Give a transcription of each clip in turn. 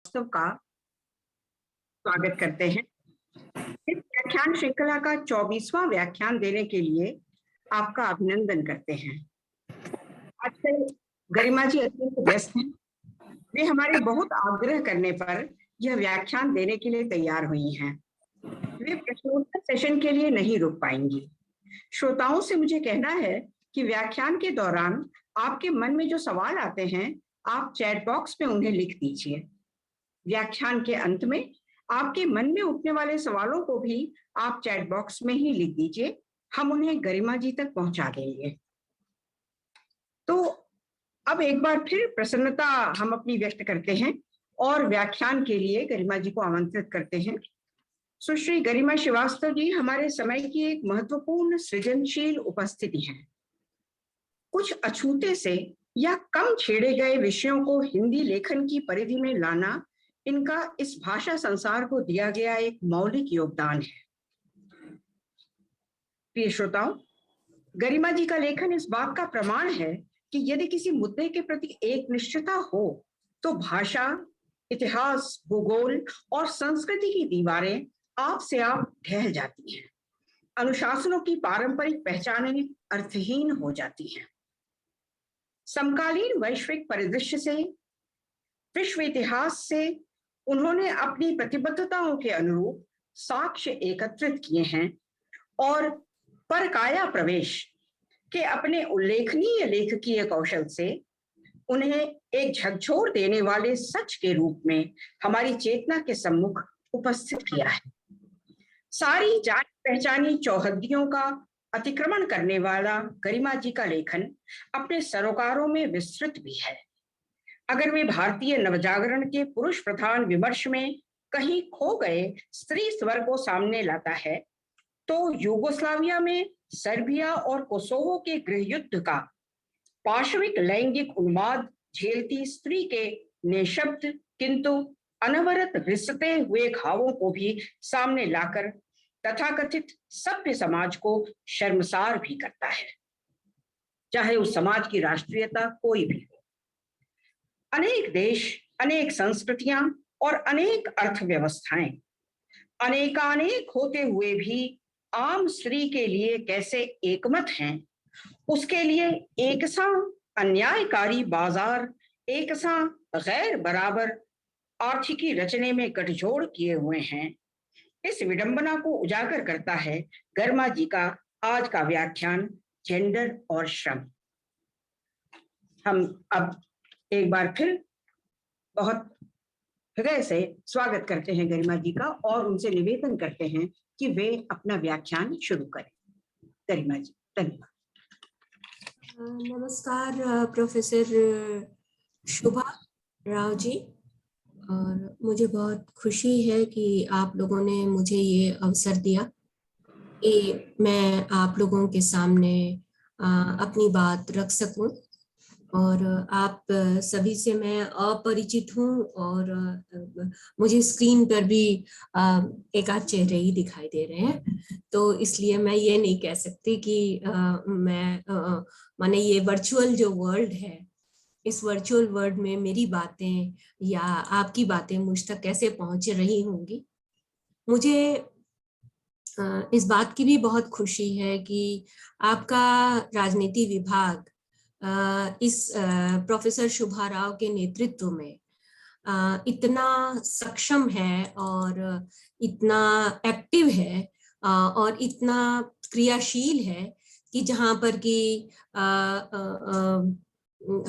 का स्वागत करते हैं। इस व्याख्यान श्रृंखला का 24वां व्याख्यान देने के लिए आपका अभिनंदन करते हैं। आजकल गरिमा जी अत्यंत व्यस्त हैं। वे हमारे बहुत आग्रह करने पर यह व्याख्यान देने के लिए तैयार हुई हैं। वे प्रश्नोत्तर सेशन के लिए नहीं रुक पाएंगी। श्रोताओं से मुझे कहना है कि व्याख्यान के दौरान आपके मन में जो सवाल आते हैं, आप चैट बॉक्स में उन्हें लिख दीजिए। व्याख्यान के अंत में आपके मन में उठने वाले सवालों को भी आप चैट बॉक्स में ही लिख दीजिए, हम उन्हें गरिमा जी तक पहुंचा देंगे। तो अब एक बार फिर प्रसन्नता हम अपनी व्यक्त करते हैं और व्याख्यान के लिए गरिमा जी को आमंत्रित करते हैं। सुश्री गरिमा श्रीवास्तव जी हमारे समय की एक महत्वपूर्ण सृजनशील उपस्थिति है। कुछ अछूते से या कम छेड़े गए विषयों को हिंदी लेखन की परिधि में लाना इनका इस भाषा संसार को दिया गया एक मौलिक योगदान है। प्रिय श्रोताओं, गरिमा जी का लेखन इस बात का प्रमाण है कि यदि किसी मुद्दे के प्रति एक निष्ठता हो तो भाषा, इतिहास, भूगोल और संस्कृति की दीवारें आप से आप ढह जाती हैं। अनुशासनों की पारंपरिक पहचानें अर्थहीन हो जाती हैं। समकालीन वैश्विक परिदृश्य से, विश्व इतिहास से उन्होंने अपनी प्रतिबद्धताओं के अनुरूप साक्ष्य एकत्रित किए हैं और परकाया प्रवेश के अपने उल्लेखनीय लेखकीय कौशल से उन्हें एक झकझोर देने वाले सच के रूप में हमारी चेतना के सम्मुख उपस्थित किया है। सारी जानी पहचानी चौहद्दियों का अतिक्रमण करने वाला गरिमा जी का लेखन अपने सरोकारों में विस्तृत भी है। अगर वे भारतीय नवजागरण के पुरुष प्रधान विमर्श में कहीं खो गए स्त्री स्वर को सामने लाता है, तो यूगोस्लाविया में सर्बिया और कोसोवो के गृहयुद्ध का पाशविक लैंगिक उन्माद झेलती स्त्री के निशब्द किंतु अनवरत रिसते हुए घावों को भी सामने लाकर तथाकथित सभ्य समाज को शर्मसार भी करता है, चाहे उस समाज की राष्ट्रीयता कोई भी हो। अनेक देश, अनेक संस्कृतियां और अनेक अर्थव्यवस्थाएं अनेकानेक होते हुए भी आम स्त्री के लिए कैसे एकमत हैं, उसके लिए एकसा अन्यायकारी बाजार, एकसा गैर बराबर आर्थिकी रचने में गठजोड़ किए हुए हैं। इस विडंबना को उजागर करता है गरिमा जी का आज का व्याख्यान जेंडर और श्रम। हम अब एक बार फिर बहुत हृदय से स्वागत करते हैं गरिमा जी का और उनसे निवेदन करते हैं कि वे अपना व्याख्यान शुरू करें। गरिमा जी, धन्यवाद। नमस्कार प्रोफेसर शुभा राव जी, और मुझे बहुत खुशी है कि आप लोगों ने मुझे ये अवसर दिया कि मैं आप लोगों के सामने अपनी बात रख सकूं। और आप सभी से मैं अपरिचित हूँ और मुझे स्क्रीन पर भी एक आध चेहरे ही दिखाई दे रहे हैं, तो इसलिए मैं ये नहीं कह सकती कि माने ये वर्चुअल जो वर्ल्ड है, इस वर्चुअल वर्ल्ड में मेरी बातें या आपकी बातें मुझ तक कैसे पहुंच रही होंगी। मुझे इस बात की भी बहुत खुशी है कि आपका राजनीति विभाग इस प्रोफेसर शुभा राव के नेतृत्व में इतना सक्षम है और इतना एक्टिव है और इतना क्रियाशील है कि जहाँ पर कि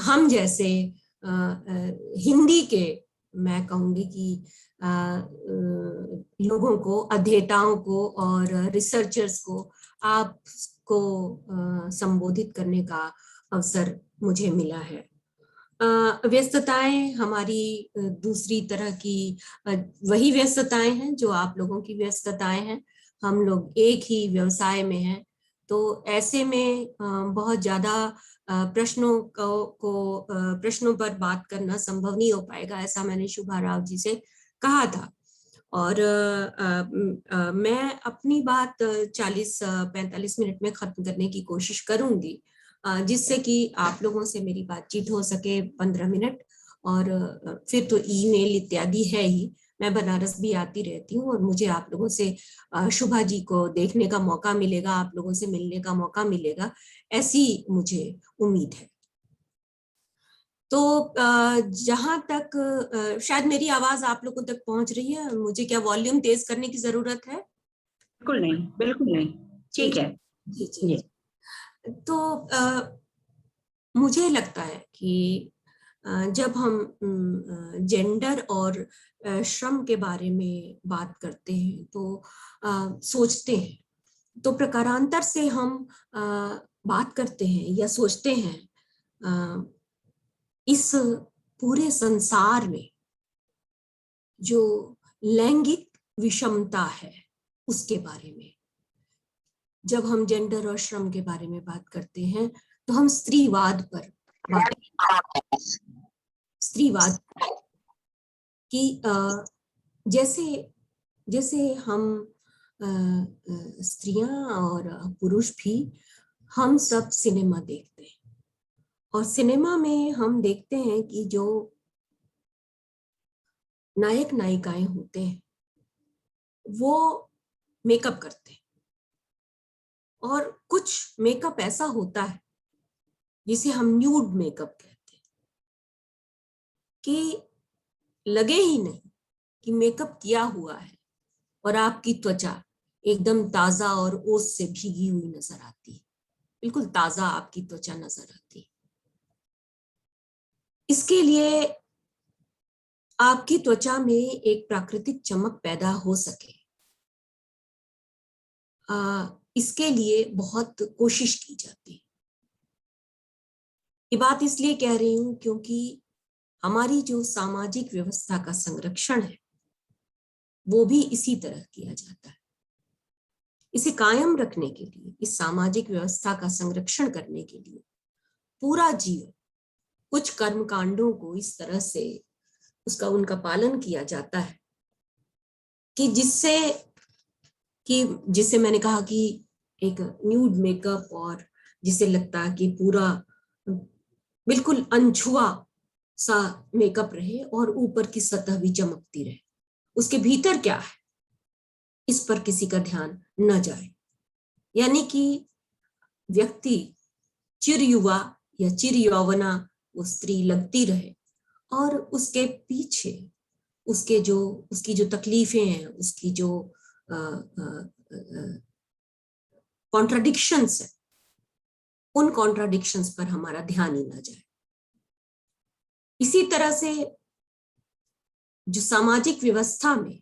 हम जैसे हिंदी के, मैं कहूँगी कि लोगों को, अध्येताओं को और रिसर्चर्स को आपको संबोधित करने का अवसर मुझे मिला है। व्यस्तताएं हमारी दूसरी तरह की वही व्यस्तताएं हैं जो आप लोगों की व्यस्तताएं हैं। हम लोग एक ही व्यवसाय में हैं, तो ऐसे में बहुत ज्यादा प्रश्नों पर बात करना संभव नहीं हो पाएगा, ऐसा मैंने शुभा राव जी से कहा था। और मैं अपनी बात 40-45 मिनट में खत्म करने की कोशिश करूंगी, जिससे कि आप लोगों से मेरी बातचीत हो सके 15 मिनट और फिर तो ईमेल इत्यादि है ही। मैं बनारस भी आती रहती हूँ और मुझे आप लोगों से शुभा जी को देखने का मौका मिलेगा, आप लोगों से मिलने का मौका मिलेगा, ऐसी मुझे उम्मीद है। तो जहां तक शायद मेरी आवाज आप लोगों तक पहुंच रही है, मुझे क्या वॉल्यूम तेज करने की जरूरत है? बिल्कुल नहीं, बिल्कुल नहीं, ठीक है। जी जी। तो मुझे लगता है कि जब हम जेंडर और श्रम के बारे में बात करते हैं तो सोचते हैं, तो प्रकारांतर से हम बात करते हैं या सोचते हैं इस पूरे संसार में जो लैंगिक विषमता है उसके बारे में। जब हम जेंडर और श्रम के बारे में बात करते हैं तो हम स्त्रीवाद पर बात, स्त्रीवाद की जैसे जैसे हम स्त्रियां और पुरुष भी, हम सब सिनेमा देखते हैं और सिनेमा में हम देखते हैं कि जो नायक नायिकाएं होते हैं वो मेकअप करते हैं, और कुछ मेकअप ऐसा होता है जिसे हम न्यूड मेकअप कहते हैं, कि लगे ही नहीं कि मेकअप किया हुआ है और आपकी त्वचा एकदम ताजा और ओस से भीगी हुई नजर आती है, बिल्कुल ताजा आपकी त्वचा नजर आती है। इसके लिए आपकी त्वचा में एक प्राकृतिक चमक पैदा हो सके, इसके लिए बहुत कोशिश की जाती है। ये बात इसलिए कह रही हूं क्योंकि हमारी जो सामाजिक व्यवस्था का संरक्षण है वो भी इसी तरह किया जाता है। इसे कायम रखने के लिए, इस सामाजिक व्यवस्था का संरक्षण करने के लिए पूरा जीवन कुछ कर्मकांडों को इस तरह से उसका उनका पालन किया जाता है कि जिससे मैंने कहा कि एक न्यूड मेकअप, और जिसे लगता है कि पूरा बिल्कुल अनछुआ सा मेकअप रहे और ऊपर की सतह भी चमकती रहे, उसके भीतर क्या है इस पर किसी का ध्यान न जाए। यानी कि व्यक्ति चिर युवा या चिर यौवना वो स्त्री लगती रहे और उसके पीछे उसकी जो तकलीफें हैं, उसकी जो कॉन्ट्राडिक्शंस है, उन कॉन्ट्राडिक्शंस पर हमारा ध्यान ही ना जाए। इसी तरह से जो सामाजिक व्यवस्था में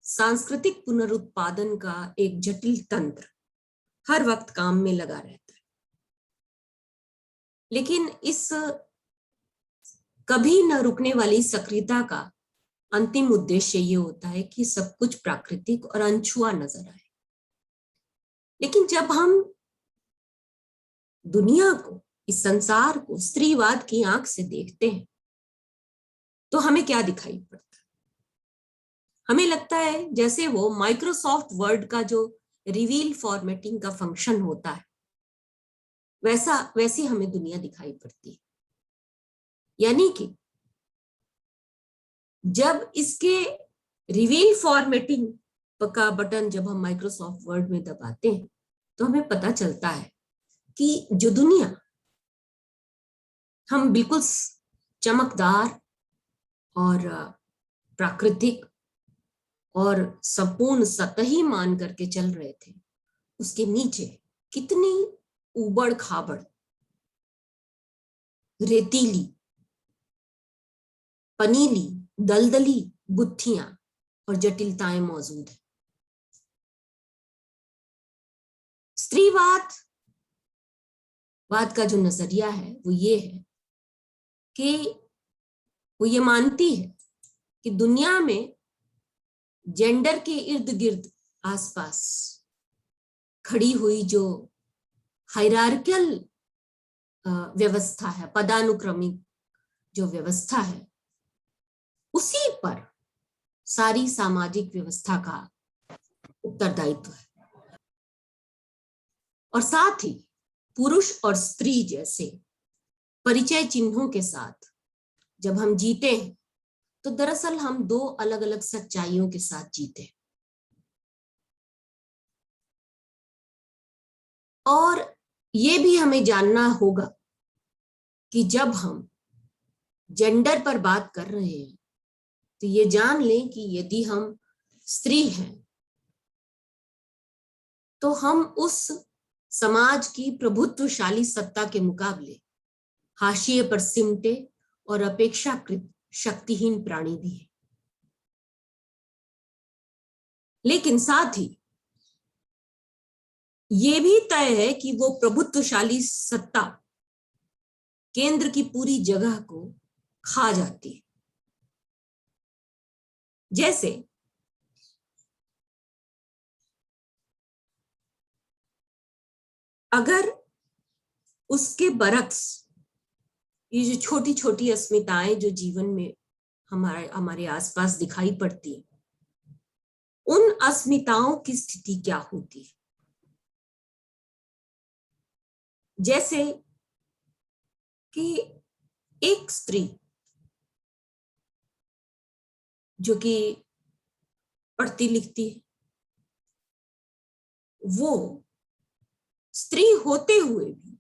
सांस्कृतिक पुनरुत्पादन का एक जटिल तंत्र हर वक्त काम में लगा रहता है, लेकिन इस कभी न रुकने वाली सक्रियता का अंतिम उद्देश्य ये होता है कि सब कुछ प्राकृतिक और अनछुआ नजर आए। लेकिन जब हम दुनिया को, इस संसार को स्त्रीवाद की आंख से देखते हैं तो हमें क्या दिखाई पड़ता है? हमें लगता है जैसे वो माइक्रोसॉफ्ट वर्ड का जो रिवील फॉर्मेटिंग का फंक्शन होता है वैसी हमें दुनिया दिखाई पड़ती है। यानी कि जब इसके रिवील फॉर्मेटिंग का बटन जब हम माइक्रोसॉफ्ट वर्ड में दबाते हैं तो हमें पता चलता है कि जो दुनिया हम बिल्कुल चमकदार और प्राकृतिक और संपूर्ण सतही मान करके चल रहे थे, उसके नीचे कितनी उबड़ खाबड़, रेतीली, पनीली, दलदली गुत्थियां और जटिलताएं मौजूद है। स्त्रीवाद का जो नजरिया है वो ये है कि वो ये मानती है कि दुनिया में जेंडर के इर्द गिर्द आसपास खड़ी हुई जो हायरार्कियल व्यवस्था है, पदानुक्रमिक जो व्यवस्था है, उसी पर सारी सामाजिक व्यवस्था का उत्तरदायित्व है। और साथ ही पुरुष और स्त्री जैसे परिचय चिन्हों के साथ जब हम जीते हैं तो दरअसल हम दो अलग अलग सच्चाइयों के साथ जीते हैं। और ये भी हमें जानना होगा कि जब हम जेंडर पर बात कर रहे हैं तो ये जान लें कि यदि हम स्त्री हैं तो हम उस समाज की प्रभुत्वशाली सत्ता के मुकाबले हाशिए पर सिमटे और अपेक्षाकृत शक्तिहीन प्राणी भी हैं। लेकिन साथ ही ये भी तय है कि वो प्रभुत्वशाली सत्ता केंद्र की पूरी जगह को खा जाती है। जैसे अगर उसके बरक्स ये जो छोटी छोटी अस्मिताएं जो जीवन में हमारे आसपास दिखाई पड़ती है, उन अस्मिताओं की स्थिति क्या होती है। जैसे कि एक स्त्री जो कि पढ़ती लिखती है, वो स्त्री होते हुए भी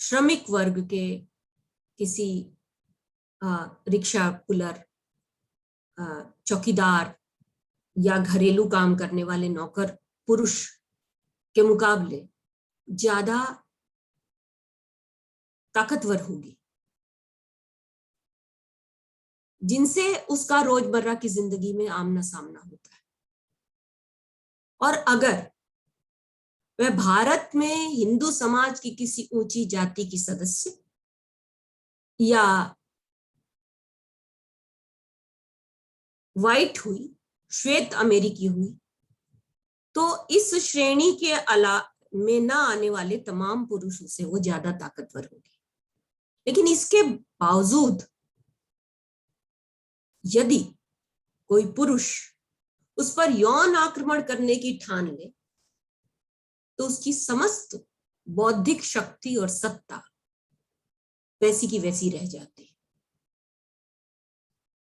श्रमिक वर्ग के किसी रिक्शा पुलर, चौकीदार या घरेलू काम करने वाले नौकर पुरुष के मुकाबले ज्यादा ताकतवर होगी, जिनसे उसका रोजमर्रा की जिंदगी में आमना सामना होता है। और अगर वह भारत में हिंदू समाज की किसी ऊंची जाति की सदस्य या व्हाइट हुई, श्वेत अमेरिकी हुई, तो इस श्रेणी के में ना आने वाले तमाम पुरुषों से वो ज्यादा ताकतवर होगी। लेकिन इसके बावजूद यदि कोई पुरुष उस पर यौन आक्रमण करने की ठान ले तो उसकी समस्त बौद्धिक शक्ति और सत्ता वैसी की वैसी रह जाती है।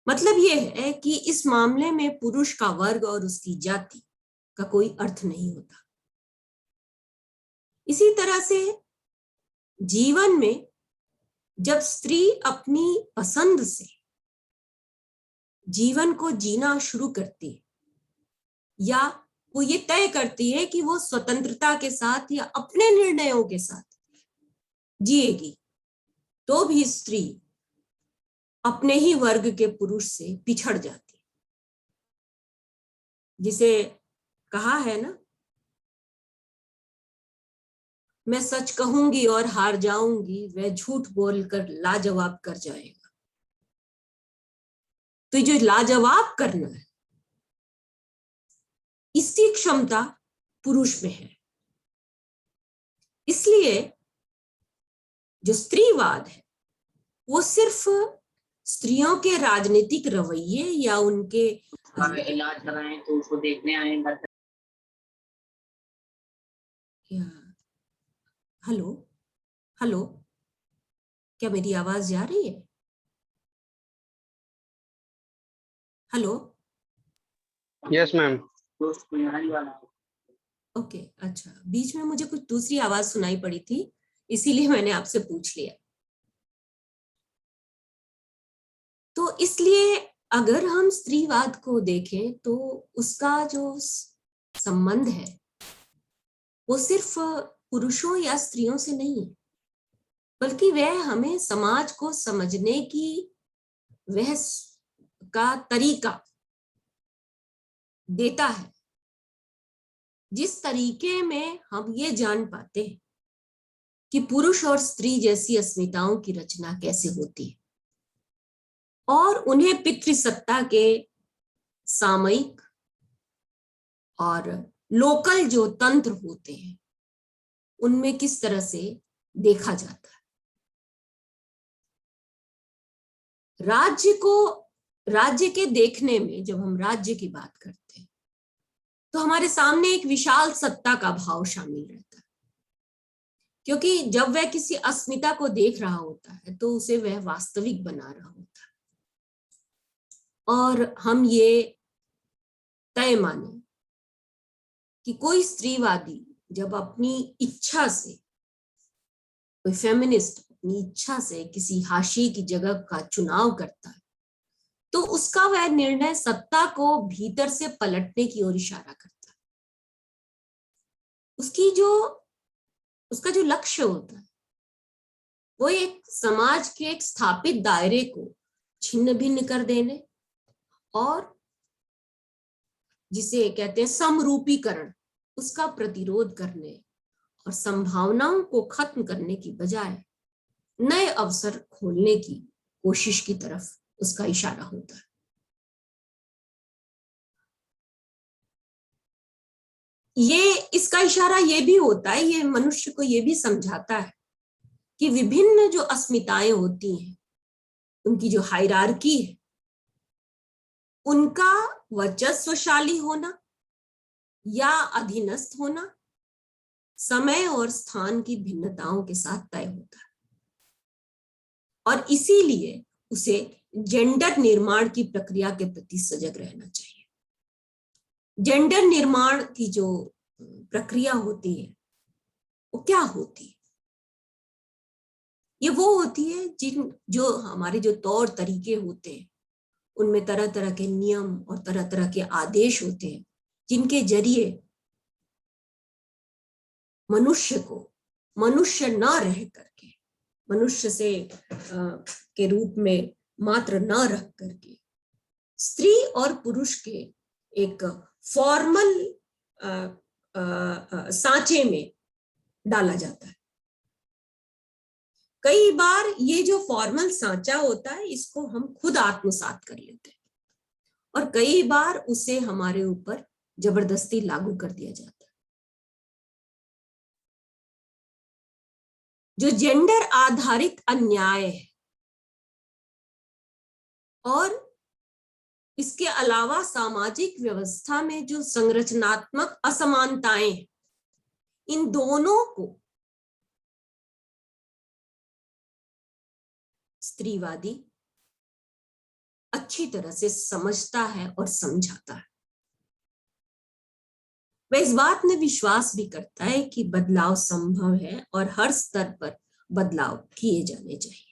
मतलब यह है कि इस मामले में पुरुष का वर्ग और उसकी जाति का कोई अर्थ नहीं होता। इसी तरह से जीवन में जब स्त्री अपनी पसंद से जीवन को जीना शुरू करती है या वो ये तय करती है कि वो स्वतंत्रता के साथ या अपने निर्णयों के साथ जिएगी, तो भी स्त्री अपने ही वर्ग के पुरुष से पिछड़ जाती है। जिसे कहा है ना, मैं सच कहूंगी और हार जाऊंगी, वह झूठ बोलकर लाजवाब कर जाएगा। तो जो लाजवाब करना है, इसकी क्षमता पुरुष में है। इसलिए जो स्त्रीवाद है वो सिर्फ स्त्रियों के राजनीतिक रवैये या उनके इलाज कराएं तो उसको देखने आए। हेलो हेलो, क्या मेरी आवाज जा रही है? हेलो। Yes ma'am. ओके, अच्छा, बीच में मुझे कुछ दूसरी आवाज सुनाई पड़ी थी, इसीलिए मैंने आपसे पूछ लिया। तो इसलिए अगर हम स्त्रीवाद को देखें तो उसका जो संबंध है वो सिर्फ पुरुषों या स्त्रियों से नहीं है, बल्कि वह हमें समाज को समझने की वह का तरीका देता है, जिस तरीके में हम ये जान पाते हैं कि पुरुष और स्त्री जैसी अस्मिताओं की रचना कैसे होती है और उन्हें पितृसत्ता के सामयिक और लोकल जो तंत्र होते हैं उनमें किस तरह से देखा जाता है। राज्य के देखने में जब हम राज्य की बात करते हैं तो हमारे सामने एक विशाल सत्ता का भाव शामिल रहता है। क्योंकि जब वह किसी अस्मिता को देख रहा होता है तो उसे वह वास्तविक बना रहा होता है। और हम ये तय माने कि कोई स्त्रीवादी जब अपनी इच्छा से, कोई फेमिनिस्ट अपनी इच्छा से किसी हाशिए की जगह का चुनाव करता है तो उसका वह निर्णय सत्ता को भीतर से पलटने की ओर इशारा करता है। उसका जो लक्ष्य होता है वो एक समाज के एक स्थापित दायरे को छिन्न भिन्न कर देने और जिसे कहते हैं समरूपीकरण, उसका प्रतिरोध करने और संभावनाओं को खत्म करने की बजाय नए अवसर खोलने की कोशिश की तरफ उसका इशारा होता है। इसका इशारा ये भी होता है, ये मनुष्य को ये भी समझाता है कि विभिन्न जो अस्मिताएं होती हैं, उनकी जो हायरार्की है, उनका वर्चस्वशाली होना या अधीनस्थ होना समय और स्थान की भिन्नताओं के साथ तय होता है। और इसीलिए उसे जेंडर निर्माण की प्रक्रिया के प्रति सजग रहना चाहिए। जेंडर निर्माण की जो प्रक्रिया होती है वो क्या होती है? ये वो होती है जो हमारे जो तौर तरीके होते हैं उनमें तरह तरह के नियम और तरह तरह के आदेश होते हैं जिनके जरिए मनुष्य को मनुष्य न रह करके, मनुष्य से के रूप में मात्र न रख करके स्त्री और पुरुष के एक फॉर्मल सांचे में डाला जाता है। कई बार ये जो फॉर्मल सांचा होता है इसको हम खुद आत्मसात कर लेते हैं और कई बार उसे हमारे ऊपर जबरदस्ती लागू कर दिया जाता है। जो जेंडर आधारित अन्याय है और इसके अलावा सामाजिक व्यवस्था में जो संरचनात्मक असमानताएं, इन दोनों को स्त्रीवादी अच्छी तरह से समझता है और समझाता है। वह इस बात में विश्वास भी करता है कि बदलाव संभव है और हर स्तर पर बदलाव किए जाने चाहिए।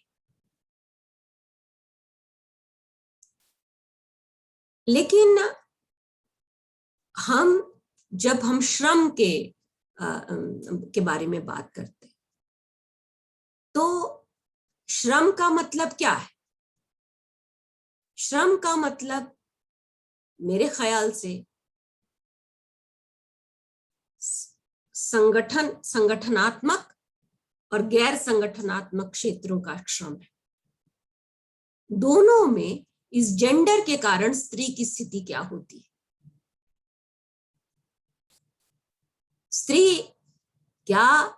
लेकिन जब हम श्रम के बारे में बात करते हैं तो श्रम का मतलब क्या है? श्रम का मतलब मेरे ख्याल से संगठनात्मक और गैर संगठनात्मक क्षेत्रों का श्रम है। दोनों में इस जेंडर के कारण स्त्री की स्थिति क्या होती है? स्त्री क्या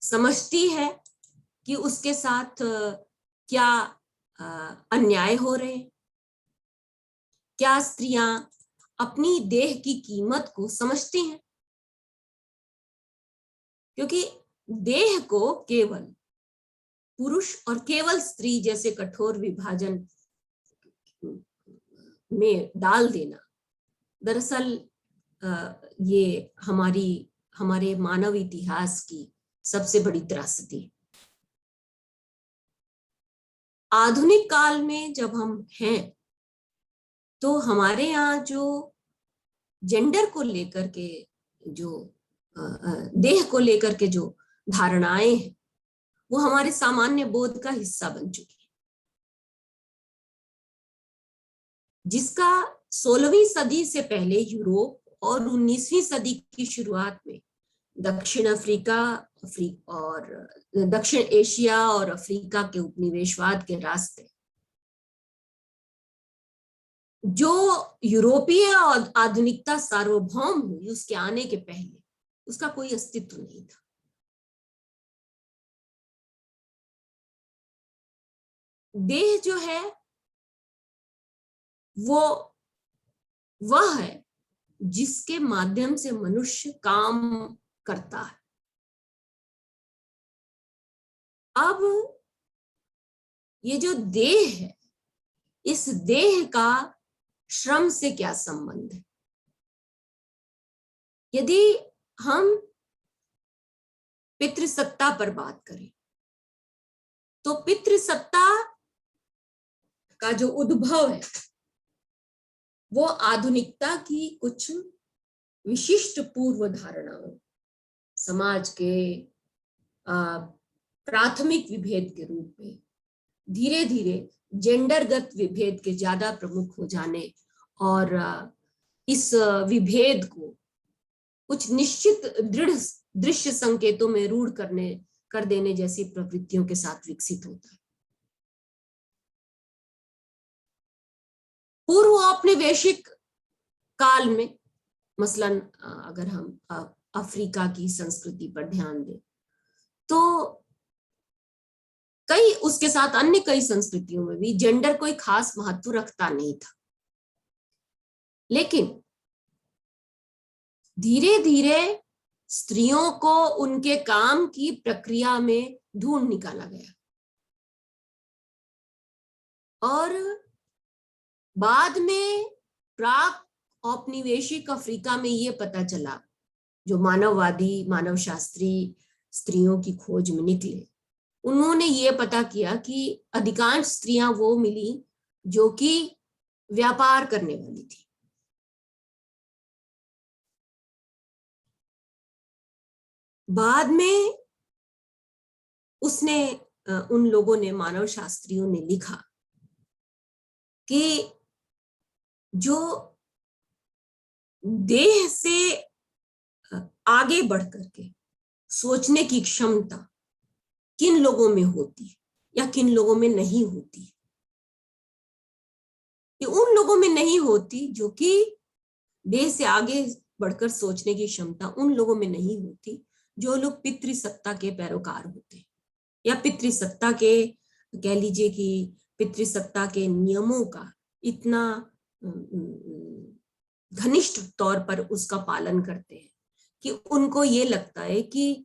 समझती है कि उसके साथ क्या अन्याय हो रहे हैं? क्या स्त्रियां अपनी देह की कीमत को समझती हैं? क्योंकि देह को केवल पुरुष और केवल स्त्री जैसे कठोर विभाजन में डाल देना दरअसल ये हमारे मानव इतिहास की सबसे बड़ी त्रासदी है। आधुनिक काल में जब हम हैं तो हमारे यहाँ जो जेंडर को लेकर के, जो देह को लेकर के जो धारणाएं हैं वो हमारे सामान्य बोध का हिस्सा बन चुकी है, जिसका 16वीं सदी से पहले यूरोप और 19वीं सदी की शुरुआत में दक्षिण अफ्रीका और दक्षिण एशिया और अफ्रीका के उपनिवेशवाद के रास्ते जो यूरोपीय और आधुनिकता सार्वभौम हुई उसके आने के पहले उसका कोई अस्तित्व नहीं था। देह जो है वह है जिसके माध्यम से मनुष्य काम करता है, अब ये जो देह है, इस देह का श्रम से क्या संबंध है? यदि हम पितृसत्ता पर बात करें तो पितृसत्ता का जो उद्भव है वो आधुनिकता की कुछ विशिष्ट पूर्व धारणाओं, समाज के प्राथमिक विभेद के रूप में धीरे धीरे जेंडरगत विभेद के ज्यादा प्रमुख हो जाने और इस विभेद को कुछ निश्चित दृढ़ दृश्य संकेतों में रूढ़ कर देने जैसी प्रवृत्तियों के साथ विकसित होता है। पूर्व औपनिवेशिक काल में, मसलन अगर हम अफ्रीका की संस्कृति पर ध्यान दें तो कई, उसके साथ अन्य कई संस्कृतियों में भी जेंडर कोई खास महत्व रखता नहीं था, लेकिन धीरे धीरे स्त्रियों को उनके काम की प्रक्रिया में ढूंढ निकाला गया और बाद में प्राक औपनिवेशिक अफ्रीका में ये पता चला, जो मानववादी, मानव शास्त्री स्त्रियों की खोज में निकले, उन्होंने ये पता किया कि अधिकांश स्त्रियां वो मिली जो कि व्यापार करने वाली थी। बाद में उन लोगों ने, मानव शास्त्रियों ने लिखा कि जो देह से आगे बढ़ करके सोचने की क्षमता किन लोगों में होती है या किन लोगों में नहीं होती, ये उन लोगों में नहीं होती जो कि देह से आगे बढ़कर सोचने की क्षमता उन लोगों में नहीं होती जो लोग पितृसत्ता के पैरोकार होते, या पितृसत्ता के, कह लीजिए कि पितृसत्ता के नियमों का इतना घनिष्ठ तौर पर उसका पालन करते हैं कि उनको ये लगता है कि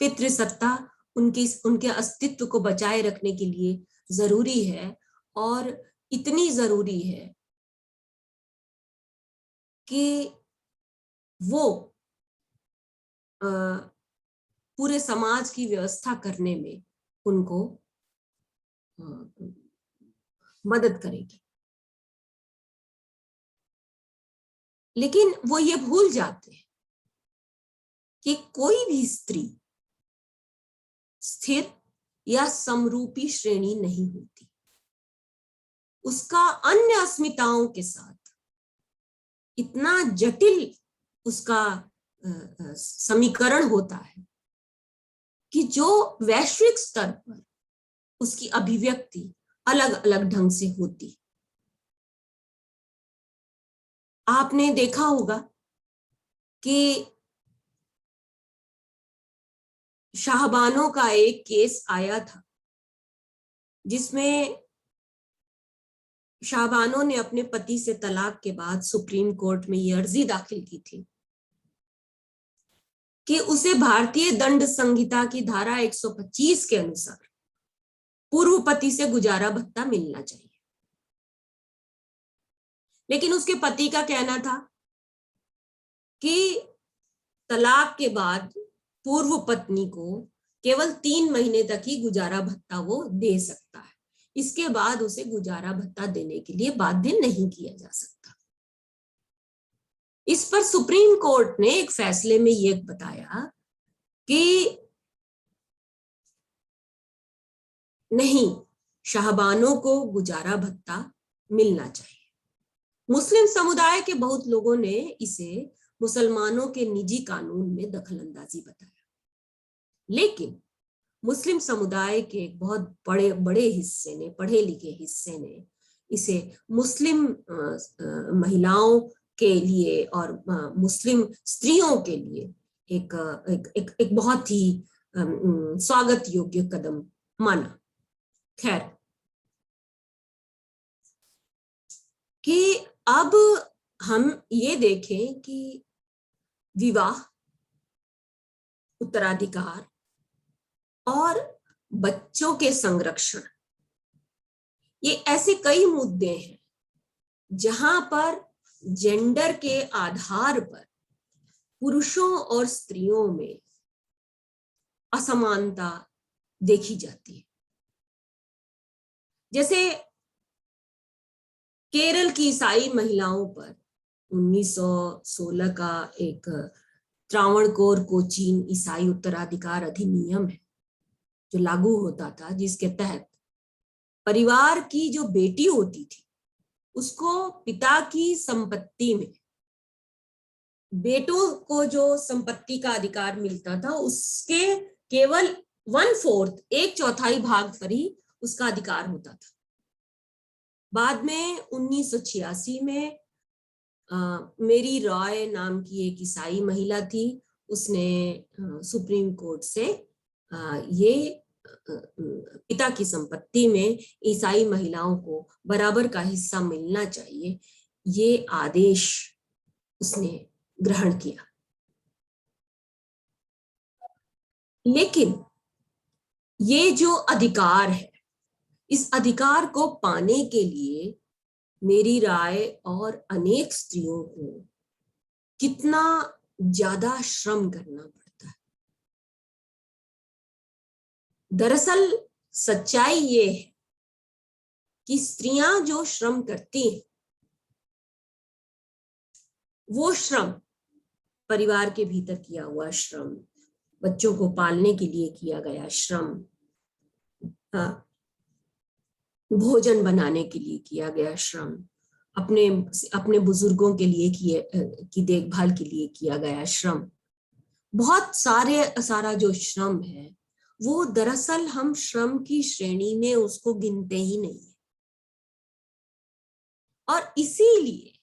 पितृसत्ता उनके अस्तित्व को बचाए रखने के लिए जरूरी है, और इतनी जरूरी है कि वो पूरे समाज की व्यवस्था करने में उनको मदद करेगी। लेकिन वो ये भूल जाते हैं कि कोई भी स्त्री स्थिर या समरूपी श्रेणी नहीं होती, उसका अन्य अस्मिताओं के साथ इतना जटिल उसका समीकरण होता है कि जो वैश्विक स्तर पर उसकी अभिव्यक्ति अलग अलग ढंग से होती। आपने देखा होगा कि शाहबानों का एक केस आया था जिसमें शाहबानों ने अपने पति से तलाक के बाद सुप्रीम कोर्ट में ये अर्जी दाखिल की थी कि उसे भारतीय दंड संहिता की धारा 125 के अनुसार पूर्व पति से गुजारा भत्ता मिलना चाहिए। लेकिन उसके पति का कहना था कि तलाक के बाद पूर्व पत्नी को केवल 3 महीने तक ही गुजारा भत्ता वो दे सकता है, इसके बाद उसे गुजारा भत्ता देने के लिए बाध्य नहीं किया जा सकता। इस पर सुप्रीम कोर्ट ने एक फैसले में ये बताया कि नहीं, शाहबानों को गुजारा भत्ता मिलना चाहिए। मुस्लिम समुदाय के बहुत लोगों ने इसे मुसलमानों के निजी कानून में दखलंदाजी बताया, लेकिन मुस्लिम समुदाय के एक बहुत बड़े हिस्से ने, पढ़े लिखे हिस्से ने इसे मुस्लिम महिलाओं के लिए और मुस्लिम स्त्रियों के लिए एक बहुत ही स्वागत योग्य कदम माना। खैर, कि अब हम ये देखें कि विवाह, उत्तराधिकार और बच्चों के संरक्षण, ये ऐसे कई मुद्दे हैं जहां पर जेंडर के आधार पर पुरुषों और स्त्रियों में असमानता देखी जाती है। जैसे केरल की ईसाई महिलाओं पर 1916 का एक त्रावणकोर कोचीन ईसाई उत्तराधिकार अधिनियम है जो लागू होता था, जिसके तहत परिवार की जो बेटी होती थी उसको पिता की संपत्ति में, बेटों को जो संपत्ति का अधिकार मिलता था उसके केवल 1/4, 1/4 भाग पर ही उसका अधिकार होता था। बाद में 1986 में मेरी रॉय नाम की एक ईसाई महिला थी, उसने सुप्रीम कोर्ट से ये पिता की संपत्ति में ईसाई महिलाओं को बराबर का हिस्सा मिलना चाहिए, ये आदेश उसने ग्रहण किया। लेकिन ये जो अधिकार है, इस अधिकार को पाने के लिए मेरी राय और अनेक स्त्रियों को कितना ज्यादा श्रम करना पड़ता है। दरअसल सच्चाई ये है कि स्त्रियां जो श्रम करती हैं वो श्रम परिवार के भीतर किया हुआ श्रम, बच्चों को पालने के लिए किया गया श्रम, भोजन बनाने के लिए किया गया श्रम, अपने बुजुर्गों के लिए की देखभाल के लिए किया गया श्रम, बहुत सारा जो श्रम है वो दरअसल हम श्रम की श्रेणी में उसको गिनते ही नहीं है। और इसीलिए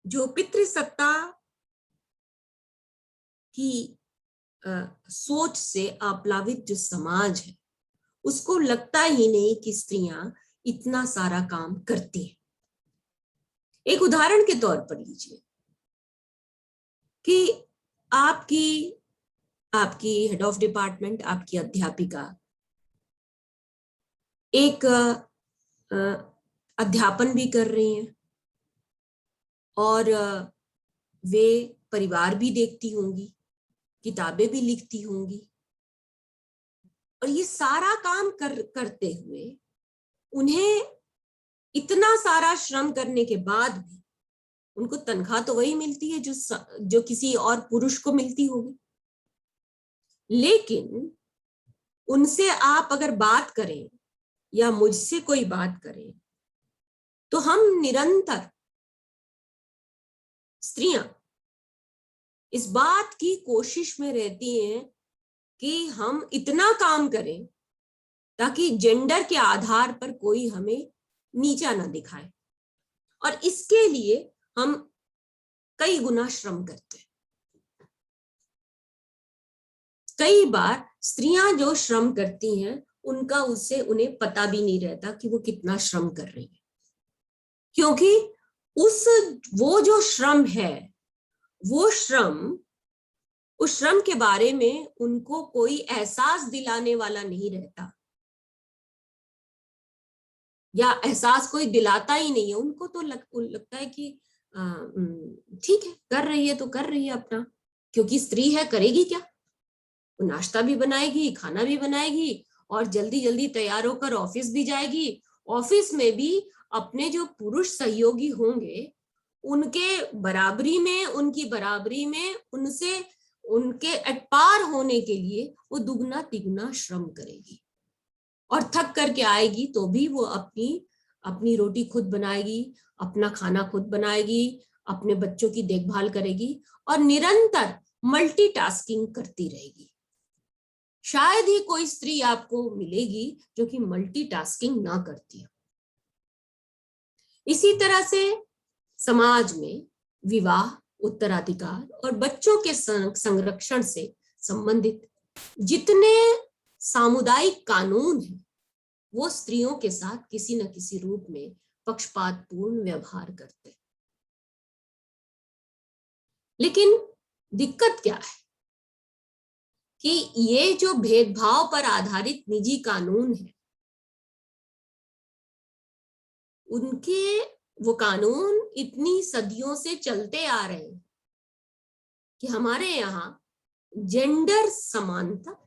जो पितृसत्ता की सोच से आप्लावित जो समाज है उसको लगता ही नहीं कि स्त्रियां इतना सारा काम करती हैं। एक उदाहरण के तौर पर लीजिए कि आपकी हेड ऑफ डिपार्टमेंट, आपकी अध्यापिका एक अध्यापन भी कर रही हैं और वे परिवार भी देखती होंगी, किताबें भी लिखती होंगी, और ये सारा काम करते हुए उन्हें इतना सारा श्रम करने के बाद भी उनको तनख्वाह तो वही मिलती है जो किसी और पुरुष को मिलती होगी। लेकिन उनसे आप अगर बात करें या मुझसे कोई बात करे तो हम निरंतर स्त्रियां इस बात की कोशिश में रहती हैं कि हम इतना काम करें ताकि जेंडर के आधार पर कोई हमें नीचा ना दिखाए, और इसके लिए हम कई गुना श्रम करते हैं। कई बार स्त्रियां जो श्रम करती हैं उससे उन्हें पता भी नहीं रहता कि वो कितना श्रम कर रही है, क्योंकि वो जो श्रम है उस श्रम के बारे में उनको कोई एहसास दिलाने वाला नहीं रहता, या एहसास कोई दिलाता ही नहीं है। उनको तो लगता है कि ठीक है, कर रही है तो कर रही है अपना, क्योंकि स्त्री है, करेगी क्या, वो नाश्ता भी बनाएगी, खाना भी बनाएगी और जल्दी जल्दी तैयार होकर ऑफिस भी जाएगी। ऑफिस में भी अपने जो पुरुष सहयोगी होंगे उनकी बराबरी में उनके एट पार होने के लिए वो दुगना तिगुना श्रम करेगी, और थक करके आएगी तो भी वो अपनी रोटी खुद बनाएगी, अपना खाना खुद बनाएगी, अपने बच्चों की देखभाल करेगी और निरंतर मल्टीटास्किंग करती रहेगी। शायद ही कोई स्त्री आपको मिलेगी जो कि मल्टीटास्किंग ना करती हो। इसी तरह से समाज में विवाह, उत्तराधिकार और बच्चों के संरक्षण से संबंधित जितने सामुदायिक कानून हैं वो स्त्रियों के साथ किसी न किसी रूप में पक्षपातपूर्ण व्यवहार करते हैं। लेकिन दिक्कत क्या है कि ये जो भेदभाव पर आधारित निजी कानून है, उनके वो कानून इतनी सदियों से चलते आ रहे हैं कि हमारे यहाँ जेंडर समानता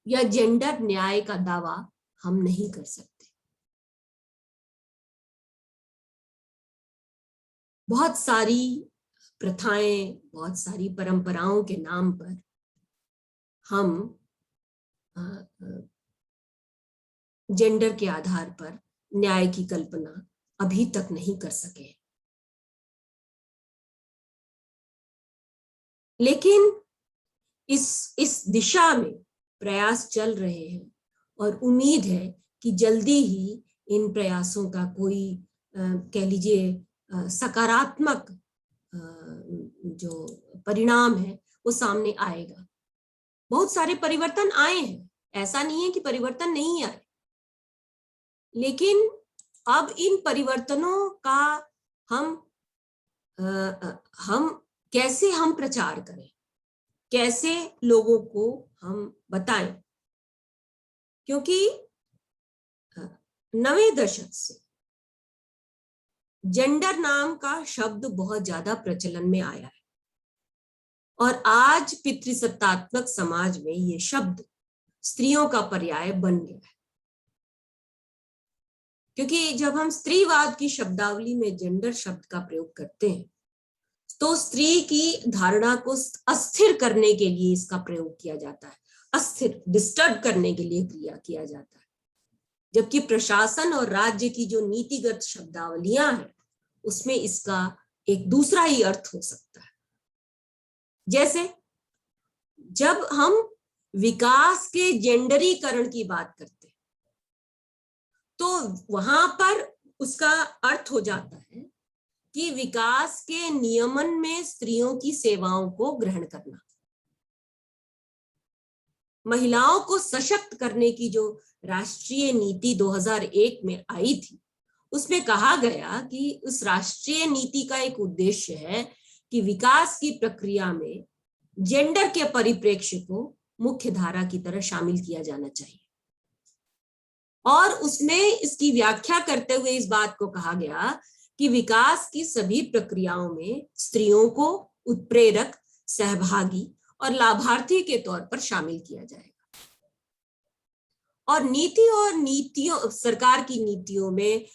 या जेंडर न्याय का दावा हम नहीं कर सकते। बहुत सारी प्रथाएं, बहुत सारी परंपराओं के नाम पर हम जेंडर के आधार पर न्याय की कल्पना अभी तक नहीं कर सके। लेकिन इस दिशा में प्रयास चल रहे हैं और उम्मीद है कि जल्दी ही इन प्रयासों का कोई कह लीजिए सकारात्मक जो परिणाम है वो सामने आएगा। बहुत सारे परिवर्तन आए हैं, ऐसा नहीं है कि परिवर्तन नहीं आए, लेकिन अब इन परिवर्तनों का हम कैसे हम प्रचार करें, कैसे लोगों को हम बताएं, क्योंकि 90 दशक से जेंडर नाम का शब्द बहुत ज्यादा प्रचलन में आया है और आज पितृसत्तात्मक समाज में ये शब्द स्त्रियों का पर्याय बन गया है। क्योंकि जब हम स्त्रीवाद की शब्दावली में जेंडर शब्द का प्रयोग करते हैं तो स्त्री की धारणा को अस्थिर करने के लिए इसका प्रयोग किया जाता है, अस्थिर, डिस्टर्ब करने के लिए किया जाता है, जबकि प्रशासन और राज्य की जो नीतिगत शब्दावलियां हैं उसमें इसका एक दूसरा ही अर्थ हो सकता है। जैसे जब हम विकास के जेंडरीकरण की बात करते हैं तो वहां पर उसका अर्थ हो जाता है कि विकास के नियमन में स्त्रियों की सेवाओं को ग्रहण करना, महिलाओं को सशक्त करने की जो राष्ट्रीय नीति 2001 में आई थी उसमें कहा गया कि उस राष्ट्रीय नीति का एक उद्देश्य है कि विकास की प्रक्रिया में जेंडर के परिप्रेक्ष्य को मुख्य धारा की तरह शामिल किया जाना चाहिए। और उसमें इसकी व्याख्या करते हुए इस बात को कहा गया कि विकास की सभी प्रक्रियाओं में स्त्रियों को उत्प्रेरक, सहभागी और लाभार्थी के तौर पर शामिल किया जाएगा। और नीतियों सरकार की नीतियों में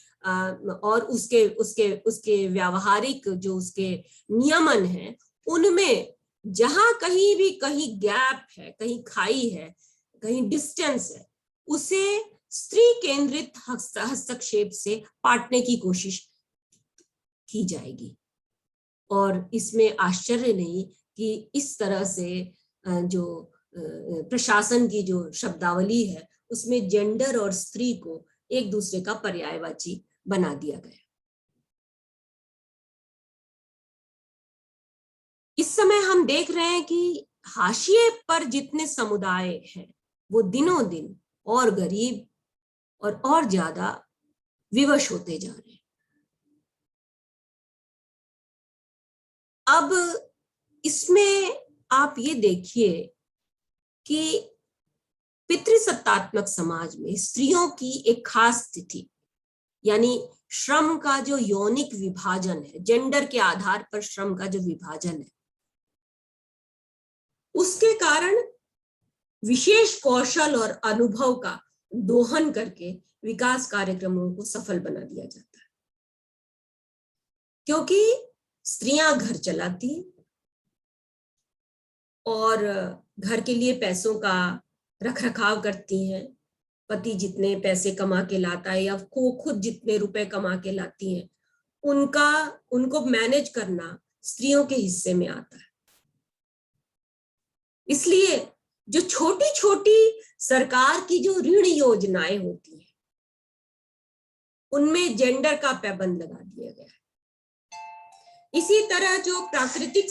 और उसके व्यावहारिक जो उसके नियमन है उनमें जहां कहीं गैप है, कहीं खाई है, कहीं डिस्टेंस है, उसे स्त्री केंद्रित हस्तक्षेप से पाटने की कोशिश की जाएगी। और इसमें आश्चर्य नहीं कि इस तरह से जो प्रशासन की जो शब्दावली है उसमें जेंडर और स्त्री को एक दूसरे का पर्यायवाची बना दिया गया। इस समय हम देख रहे हैं कि हाशिए पर जितने समुदाय हैं वो दिनों दिन और गरीब और ज्यादा विवश होते जा रहे हैं। अब इसमें आप ये देखिए कि पितृसत्तात्मक समाज में स्त्रियों की एक खास स्थिति, यानी श्रम का जो यौनिक विभाजन है, जेंडर के आधार पर श्रम का जो विभाजन है, उसके कारण विशेष कौशल और अनुभव का दोहन करके विकास कार्यक्रमों को सफल बना दिया जाता है। क्योंकि स्त्रियां घर चलाती और घर के लिए पैसों का रखरखाव करती हैं, पति जितने पैसे कमा के लाता है या खुद जितने रुपए कमा के लाती हैं उनको मैनेज करना स्त्रियों के हिस्से में आता है। इसलिए जो छोटी छोटी सरकार की जो ऋण योजनाएं होती हैं उनमें जेंडर का पैबंद लगा दिया गया है। इसी तरह जो प्राकृतिक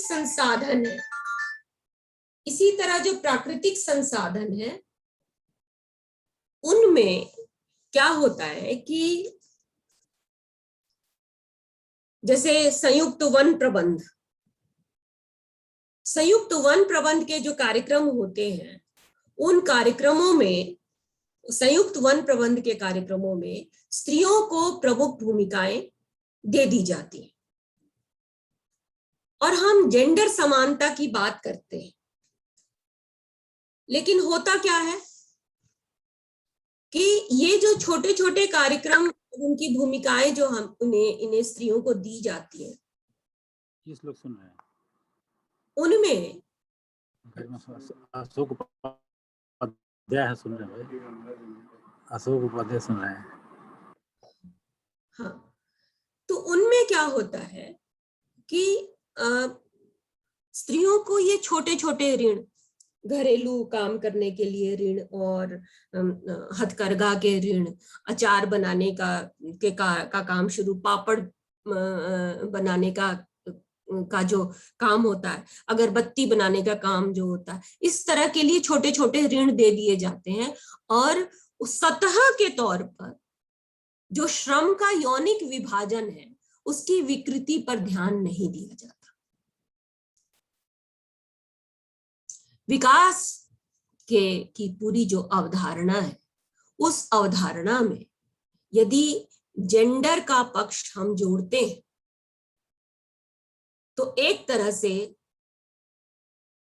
संसाधन है उनमें क्या होता है कि जैसे संयुक्त वन प्रबंध के जो कार्यक्रम होते हैं उन कार्यक्रमों में, संयुक्त वन प्रबंध के कार्यक्रमों में स्त्रियों को प्रमुख भूमिकाएं दे दी जाती हैं और हम जेंडर समानता की बात करते हैं। लेकिन होता क्या है कि ये जो छोटे छोटे कार्यक्रम, उनकी भूमिकाएं जो हम इन्हें स्त्रियों को दी जाती है, किस लोग सुन रहे हैं? उनमें अशोक उपाध्याय सुन रहे हैं भाई, अशोक उपाध्याय सुन रहे हैं। हाँ, तो उनमें क्या होता है कि स्त्रियों को ये छोटे छोटे ऋण, घरेलू काम करने के लिए ऋण और हथकरघा के ऋण, अचार बनाने का काम शुरू, पापड़ बनाने का जो काम होता है, अगरबत्ती बनाने का काम जो होता है, इस तरह के लिए छोटे छोटे ऋण दे दिए जाते हैं और सतह के तौर पर जो श्रम का यौनिक विभाजन है उसकी विकृति पर ध्यान नहीं दिया जाता। विकास की पूरी जो अवधारणा है, उस अवधारणा में यदि जेंडर का पक्ष हम जोड़ते हैं तो एक तरह से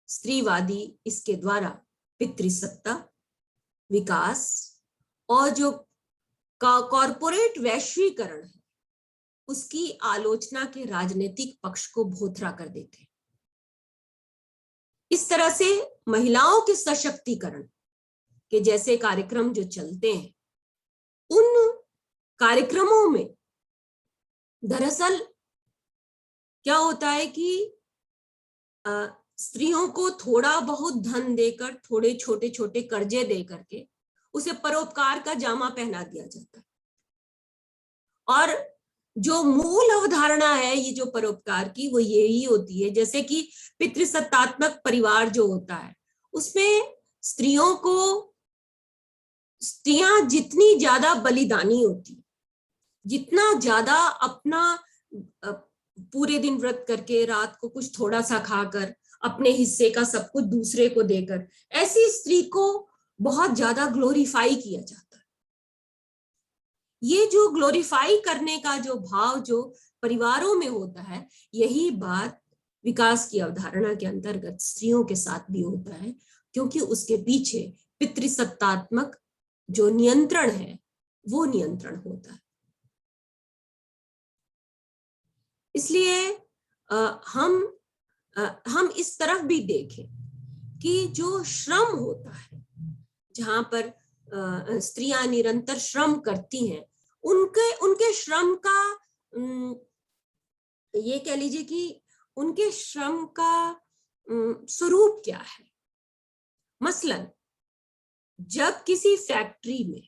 स्त्रीवादी इसके द्वारा पितृसत्ता, विकास और जो कॉर्पोरेट वैश्वीकरण है उसकी आलोचना के राजनीतिक पक्ष को भोथरा कर देते हैं। इस तरह से महिलाओं के सशक्तिकरण के जैसे कार्यक्रम जो चलते हैं, उन कार्यक्रमों में दरअसल क्या होता है कि स्त्रियों को थोड़ा बहुत धन देकर, थोड़े छोटे छोटे कर्जे दे करके उसे परोपकार का जामा पहना दिया जाता है। और जो मूल अवधारणा है ये जो परोपकार की, वो यही होती है, जैसे कि पितृसत्तात्मक परिवार जो होता है उसमें स्त्रियां जितनी ज्यादा बलिदानी होती, जितना ज्यादा अपना पूरे दिन व्रत करके रात को कुछ थोड़ा सा खाकर अपने हिस्से का सब कुछ दूसरे को देकर, ऐसी स्त्री को बहुत ज्यादा ग्लोरीफाई किया जाता है। ये जो ग्लोरीफाई करने का जो भाव जो परिवारों में होता है, यही बात विकास की अवधारणा के अंतर्गत स्त्रियों के साथ भी होता है, क्योंकि उसके पीछे पितृसत्तात्मक जो नियंत्रण है वो नियंत्रण होता है। इसलिए हम इस तरफ भी देखें कि जो श्रम होता है, जहां पर स्त्रियां निरंतर श्रम करती हैं, उनके श्रम का, ये कह लीजिए कि उनके श्रम का स्वरूप क्या है। मसलन जब किसी फैक्ट्री में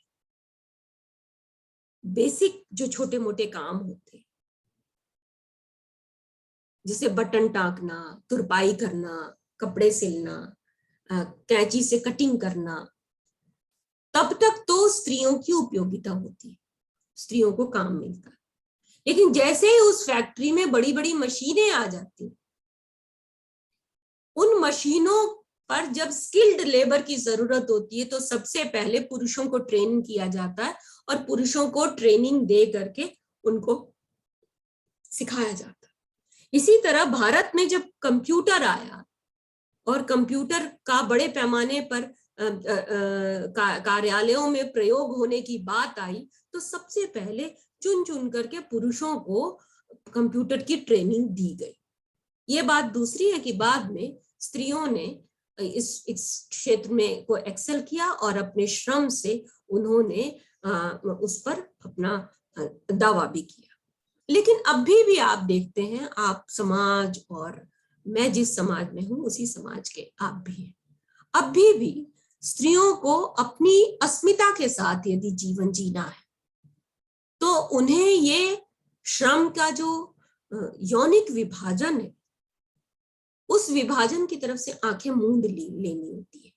बेसिक जो छोटे मोटे काम होते, जैसे बटन टाकना, तुरपाई करना, कपड़े सिलना, कैंची से कटिंग करना, तब तक तो स्त्रियों की उपयोगिता होती है, स्त्रियों को काम मिलता है। लेकिन जैसे ही उस फैक्ट्री में बड़ी बड़ी मशीनें आ जाती, उन मशीनों पर जब स्किल्ड लेबर की जरूरत होती है तो सबसे पहले पुरुषों को ट्रेन किया जाता है और पुरुषों को ट्रेनिंग दे करके उनको सिखाया जाता है। इसी तरह भारत में जब कंप्यूटर आया और कंप्यूटर का बड़े पैमाने पर कार्यालयों में प्रयोग होने की बात आई, तो सबसे पहले चुन चुन करके पुरुषों को कंप्यूटर की ट्रेनिंग दी गई। ये बात दूसरी है कि बाद में स्त्रियों ने इस क्षेत्र में को एक्सेल किया और अपने श्रम से उन्होंने उस पर अपना दावा भी किया। लेकिन अभी भी आप देखते हैं, आप समाज, और मैं जिस समाज में हूं उसी समाज के आप भी हैं, अभी भी स्त्रियों को अपनी अस्मिता के साथ यदि जीवन जीना है तो उन्हें ये श्रम का जो यौनिक विभाजन है, उस विभाजन की तरफ से आंखें मूंद लेनी होती है।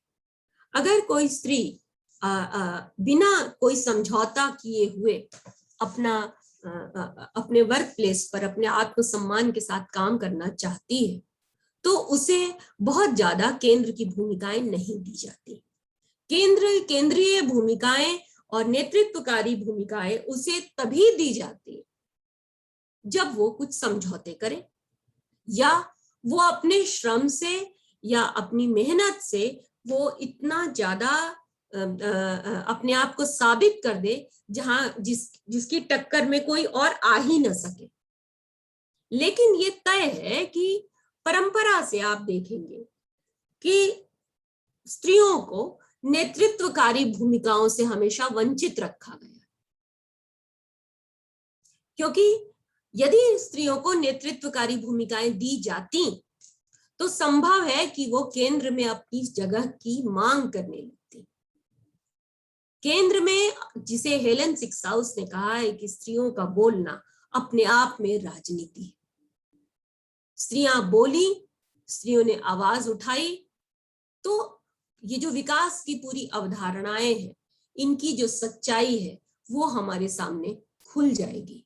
अगर कोई स्त्री बिना कोई समझौता किए हुए अपने वर्क प्लेस पर अपने आत्मसम्मान के साथ काम करना चाहती है तो उसे बहुत ज्यादा केंद्र की भूमिकाएं नहीं दी जाती। केंद्रीय भूमिकाएं और नेतृत्वकारी भूमिकाएं उसे तभी दी जाती है जब वो कुछ समझौते करे, या वो अपने श्रम से या अपनी मेहनत से वो इतना ज्यादा अपने आप को साबित कर दे जिसकी टक्कर में कोई और आ ही न सके। लेकिन ये तय है कि परंपरा से आप देखेंगे कि स्त्रियों को नेतृत्वकारी भूमिकाओं से हमेशा वंचित रखा गया, क्योंकि यदि स्त्रियों को नेतृत्वकारी भूमिकाएं दी जाती तो संभव है कि वो केंद्र में अपनी जगह की मांग करने लगती। केंद्र में, जिसे हेलन सिक्सहाउस ने कहा है कि स्त्रियों का बोलना अपने आप में राजनीति है। स्त्रियां बोली, स्त्रियों ने आवाज उठाई, तो ये जो विकास की पूरी अवधारणाएं हैं, इनकी जो सच्चाई है वो हमारे सामने खुल जाएगी।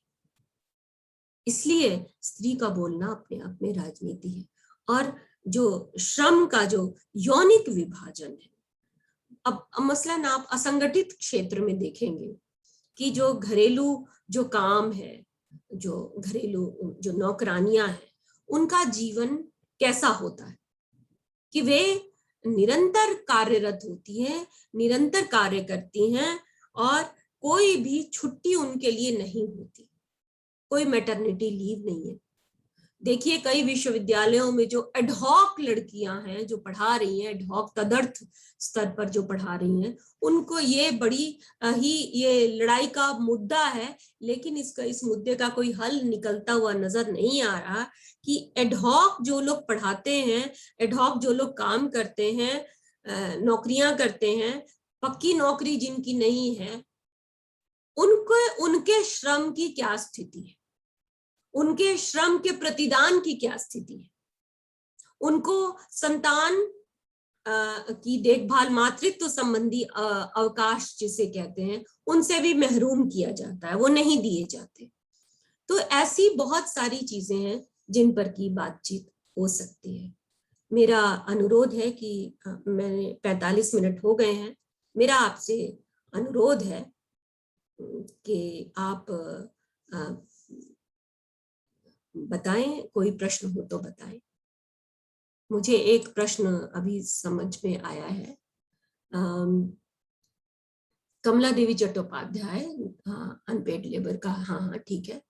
इसलिए स्त्री का बोलना अपने आप में राजनीति है। और जो श्रम का जो यौनिक विभाजन है, अब मसलन आप असंगठित क्षेत्र में देखेंगे कि जो घरेलू जो काम है, जो घरेलू जो नौकरानियां हैं, उनका जीवन कैसा होता है कि वे निरंतर कार्यरत होती हैं, निरंतर कार्य करती हैं, और कोई भी छुट्टी उनके लिए नहीं होती, कोई मैटरनिटी लीव नहीं है। देखिए कई विश्वविद्यालयों में जो एडहॉक लड़कियां हैं जो पढ़ा रही हैं, एडहॉक तदर्थ स्तर पर जो पढ़ा रही हैं, उनको ये बड़ी ही ये लड़ाई का मुद्दा है, लेकिन इस मुद्दे का कोई हल निकलता हुआ नजर नहीं आ रहा कि एडहॉक जो लोग पढ़ाते हैं, एडहॉक जो लोग काम करते हैं, नौकरियां करते हैं, पक्की नौकरी जिनकी नहीं है, उनके श्रम की क्या स्थिति है, उनके श्रम के प्रतिदान की क्या स्थिति है, उनको संतान की देखभाल, मातृत्व संबंधी अवकाश जिसे कहते हैं, उनसे भी महरूम किया जाता है, वो नहीं दिए जाते। तो ऐसी बहुत सारी चीजें हैं जिन पर की बातचीत हो सकती है। मेरा अनुरोध है कि मैंने 45 मिनट हो गए हैं, मेरा आपसे अनुरोध है कि आप बताएं, कोई प्रश्न हो तो बताएं। मुझे एक प्रश्न अभी समझ में आया है। कमला देवी चट्टोपाध्याय, अनपेड लेबर का, हाँ ठीक है।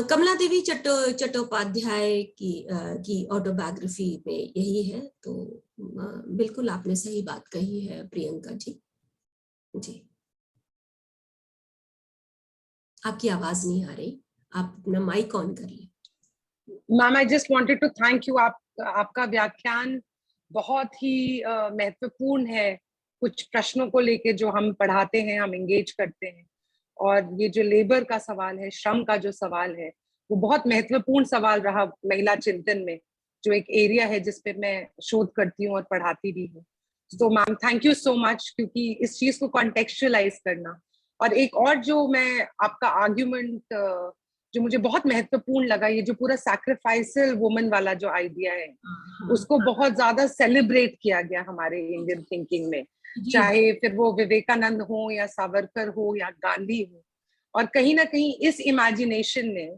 कमला देवी चट्टोपाध्याय की ऑटोबायोग्राफी में यही है, तो बिल्कुल आपने सही बात कही है प्रियंका जी। जी, आपकी आवाज नहीं आ रही, आप अपना माइक ऑन कर लीजिए। Ma'am, I just wanted to thank you. आपका व्याख्यान बहुत ही महत्वपूर्ण है कुछ प्रश्नों को लेके जो हम पढ़ाते हैं, हम एंगेज करते हैं। और ये जो लेबर का सवाल है, श्रम का जो सवाल है, वो बहुत महत्वपूर्ण सवाल रहा महिला चिंतन में, जो एक एरिया है जिसपे मैं शोध करती हूँ और पढ़ाती भी हूँ। तो ma'am thank you so much, क्योंकि इस चीज को कॉन्टेक्चुअलाइज करना। और एक और जो मैं आपका आर्ग्यूमेंट जो मुझे बहुत महत्वपूर्ण लगा, ये जो पूरा सैक्रिफाइसल वुमन वाला जो आइडिया है, उसको बहुत ज्यादा सेलिब्रेट किया गया हमारे इंडियन थिंकिंग में, चाहे फिर वो विवेकानंद हो या सावरकर हो या गांधी हो। और कहीं ना कहीं इस इमेजिनेशन ने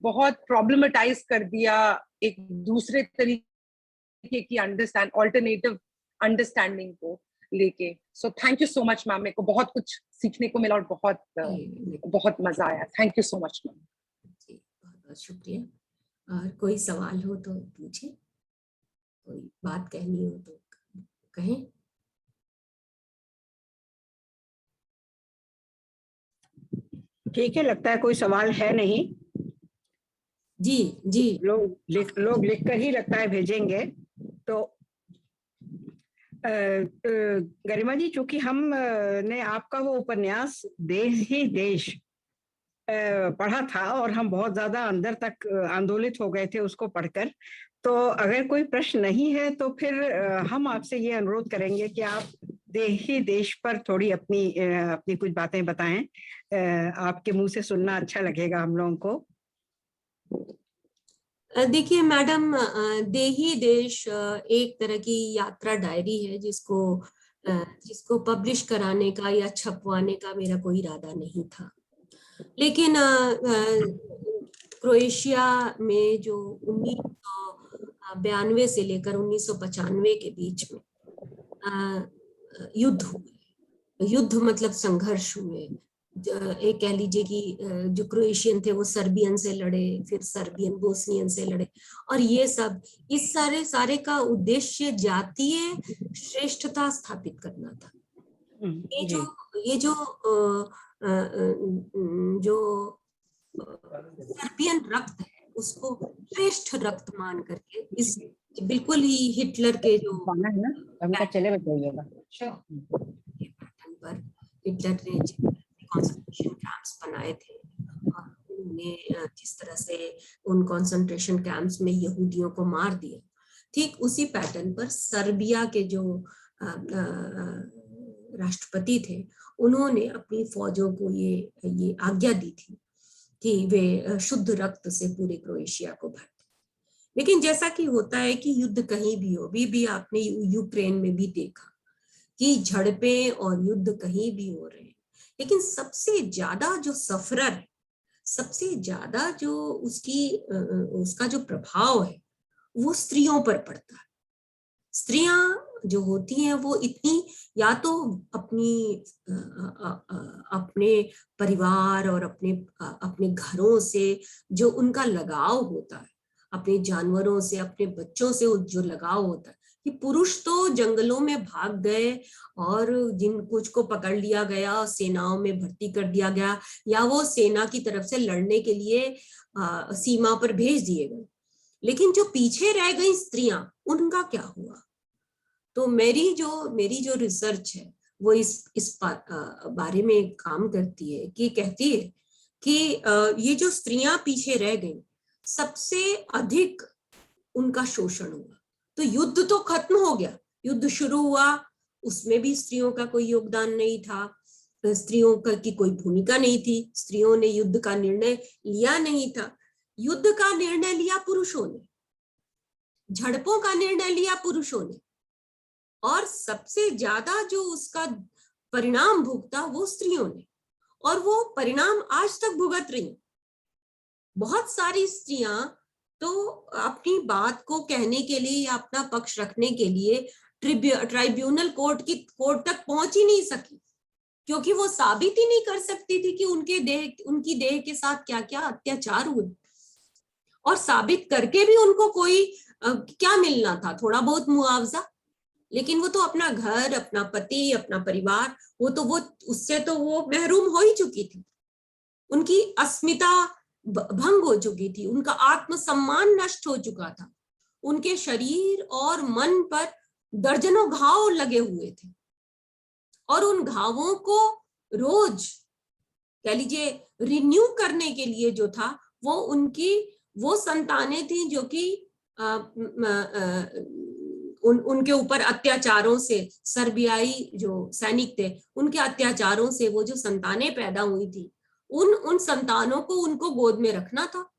बहुत प्रॉब्लमेटाइज कर दिया एक दूसरे तरीके की ऑल्टरनेटिव अंडरस्टैंडिंग को लेके। So thank you so much ma'am, मेरे को बहुत कुछ सीखने को मिला और बहुत मजा आया। Thank you so much ma'am. बहुत बहुत शुक्रिया। और कोई सवाल हो तो पूछे, कोई बात कहनी हो तो कहें। ठीक है, लगता है कोई सवाल है नहीं। जी लोग लिख कर ही लगता है भेजेंगे। तो गरिमा जी, चूंकि हम ने आपका वो उपन्यास देश ही देश पढ़ा था और हम बहुत ज्यादा अंदर तक आंदोलित हो गए थे उसको पढ़कर, तो अगर कोई प्रश्न नहीं है तो फिर हम आपसे ये अनुरोध करेंगे कि आप देही देश पर थोड़ी अपनी कुछ बातें बताएं। आपके मुंह से सुनना अच्छा लगेगा हम लोगों को। देखिए मैडम, देही देश एक तरह की यात्रा डायरी है जिसको जिसको पब्लिश कराने का या छपवाने का मेरा कोई इरादा नहीं था। लेकिन क्रोएशिया में जो 1992 से लेकर 1995 के बीच में युद्ध हुए, युद्ध मतलब संघर्ष हुए। एक कह लीजिए कि जो क्रोएशियन थे वो सर्बियन से लड़े, फिर सर्बियन बोस्नियन से लड़े, और ये सब इस सारे का उद्देश्य जातीय श्रेष्ठता स्थापित करना था। ये जो सर्बियन रक्त है उसको श्रेष्ठ रक्त मान करके इस बिल्कुल ही हिटलर के जो चले बताइएगा पर हिटलर ने कंसंट्रेशन कैंप्स बनाए थे और उन्होंने जिस तरह से उन कंसंट्रेशन कैंप्स में यहूदियों को मार दिया, ठीक उसी पैटर्न पर सर्बिया के जो राष्ट्रपति थे उन्होंने अपनी फौजों को ये आज्ञा दी थी कि वे शुद्ध रक्त से पूरे क्रोएशिया को भर दें। लेकिन जैसा कि होता है कि युद्ध कहीं भी हो, भी आपने यूक्रेन में भी देखा कि झड़पें और युद्ध कहीं भी हो रहे हैं, लेकिन सबसे ज्यादा जो सफरर है, सबसे ज्यादा जो उसका जो प्रभाव है वो स्त्रियों पर पड़ता है। स्त्रियां जो होती हैं वो इतनी या तो अपने परिवार और अपने घरों से जो उनका लगाव होता है, अपने जानवरों से, अपने बच्चों से जो लगाव होता है, कि पुरुष तो जंगलों में भाग गए और जिन कुछ को पकड़ लिया गया, सेनाओं में भर्ती कर दिया गया, या वो सेना की तरफ से लड़ने के लिए सीमा पर भेज दिए गए। लेकिन जो पीछे रह गई स्त्रियां, उनका क्या हुआ? तो मेरी जो रिसर्च है वो इस बारे में काम करती है कि कहती है कि ये जो स्त्रियां पीछे रह गई, सबसे अधिक उनका शोषण हुआ। तो युद्ध तो खत्म हो गया, युद्ध शुरू हुआ, उसमें भी स्त्रियों का कोई योगदान नहीं था, स्त्रियों की कोई भूमिका नहीं थी, स्त्रियों ने युद्ध का निर्णय लिया नहीं था। युद्ध का निर्णय लिया पुरुषों ने, झड़पों का निर्णय लिया पुरुषों ने, और सबसे ज्यादा जो उसका परिणाम भुगता वो स्त्रियों ने, और वो परिणाम आज तक भुगत रही। बहुत सारी स्त्रियां तो अपनी बात को कहने के लिए या अपना पक्ष रखने के लिए ट्राइब्यूनल कोर्ट तक पहुंच ही नहीं सकी, क्योंकि वो साबित ही नहीं कर सकती थी कि उनकी देह के साथ क्या क्या अत्याचार हुए, और साबित करके भी उनको कोई क्या मिलना था, थोड़ा बहुत मुआवजा। लेकिन वो तो अपना घर, अपना पति, अपना परिवार, वो उससे तो वो महरूम हो ही चुकी थी। उनकी अस्मिता भंग हो चुकी थी, उनका आत्मसम्मान नष्ट हो चुका था, उनके शरीर और मन पर दर्जनों घाव लगे हुए थे, और उन घावों को रोज कह लीजिए रिन्यू करने के लिए जो था वो संतानें थी जो कि उनके ऊपर अत्याचारों से, सर्बियाई जो सैनिक थे उनके अत्याचारों से वो जो संतानें पैदा हुई थी, उन संतानों को उनको गोद में रखना था।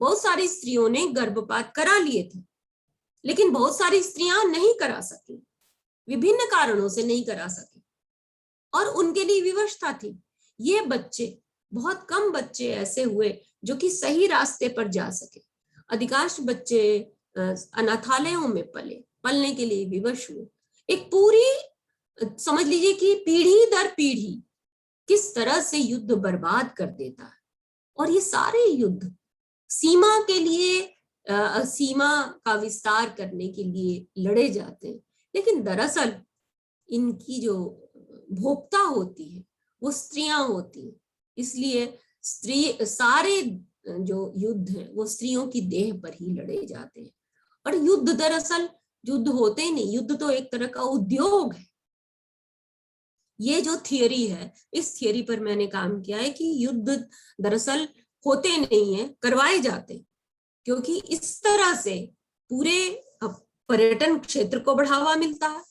बहुत सारी स्त्रियों ने गर्भपात करा लिए थे, लेकिन बहुत सारी स्त्रियां नहीं करा सकी, विभिन्न कारणों से नहीं करा सकी, और उनके लिए विवशता थी। ये बच्चे, बहुत कम बच्चे ऐसे हुए जो कि सही रास्ते पर जा सके। अधिकांश बच्चे अनाथालयों में पलने के लिए विवश हुए। एक पूरी समझ लीजिए कि पीढ़ी दर पीढ़ी किस तरह से युद्ध बर्बाद कर देता है, और ये सारे युद्ध सीमा के लिए, सीमा का विस्तार करने के लिए लड़े जाते हैं, लेकिन दरअसल इनकी जो भोक्ता होती है वो स्त्रियां होती हैं। इसलिए सारे जो युद्ध हैं वो स्त्रियों की देह पर ही लड़े जाते हैं। और युद्ध दरअसल युद्ध होते ही नहीं, युद्ध तो एक तरह का उद्योग है। ये जो थियरी है, इस थियरी पर मैंने काम किया है कि युद्ध दरअसल होते नहीं है, करवाए जाते, क्योंकि इस तरह से पूरे पर्यटन क्षेत्र को बढ़ावा मिलता है,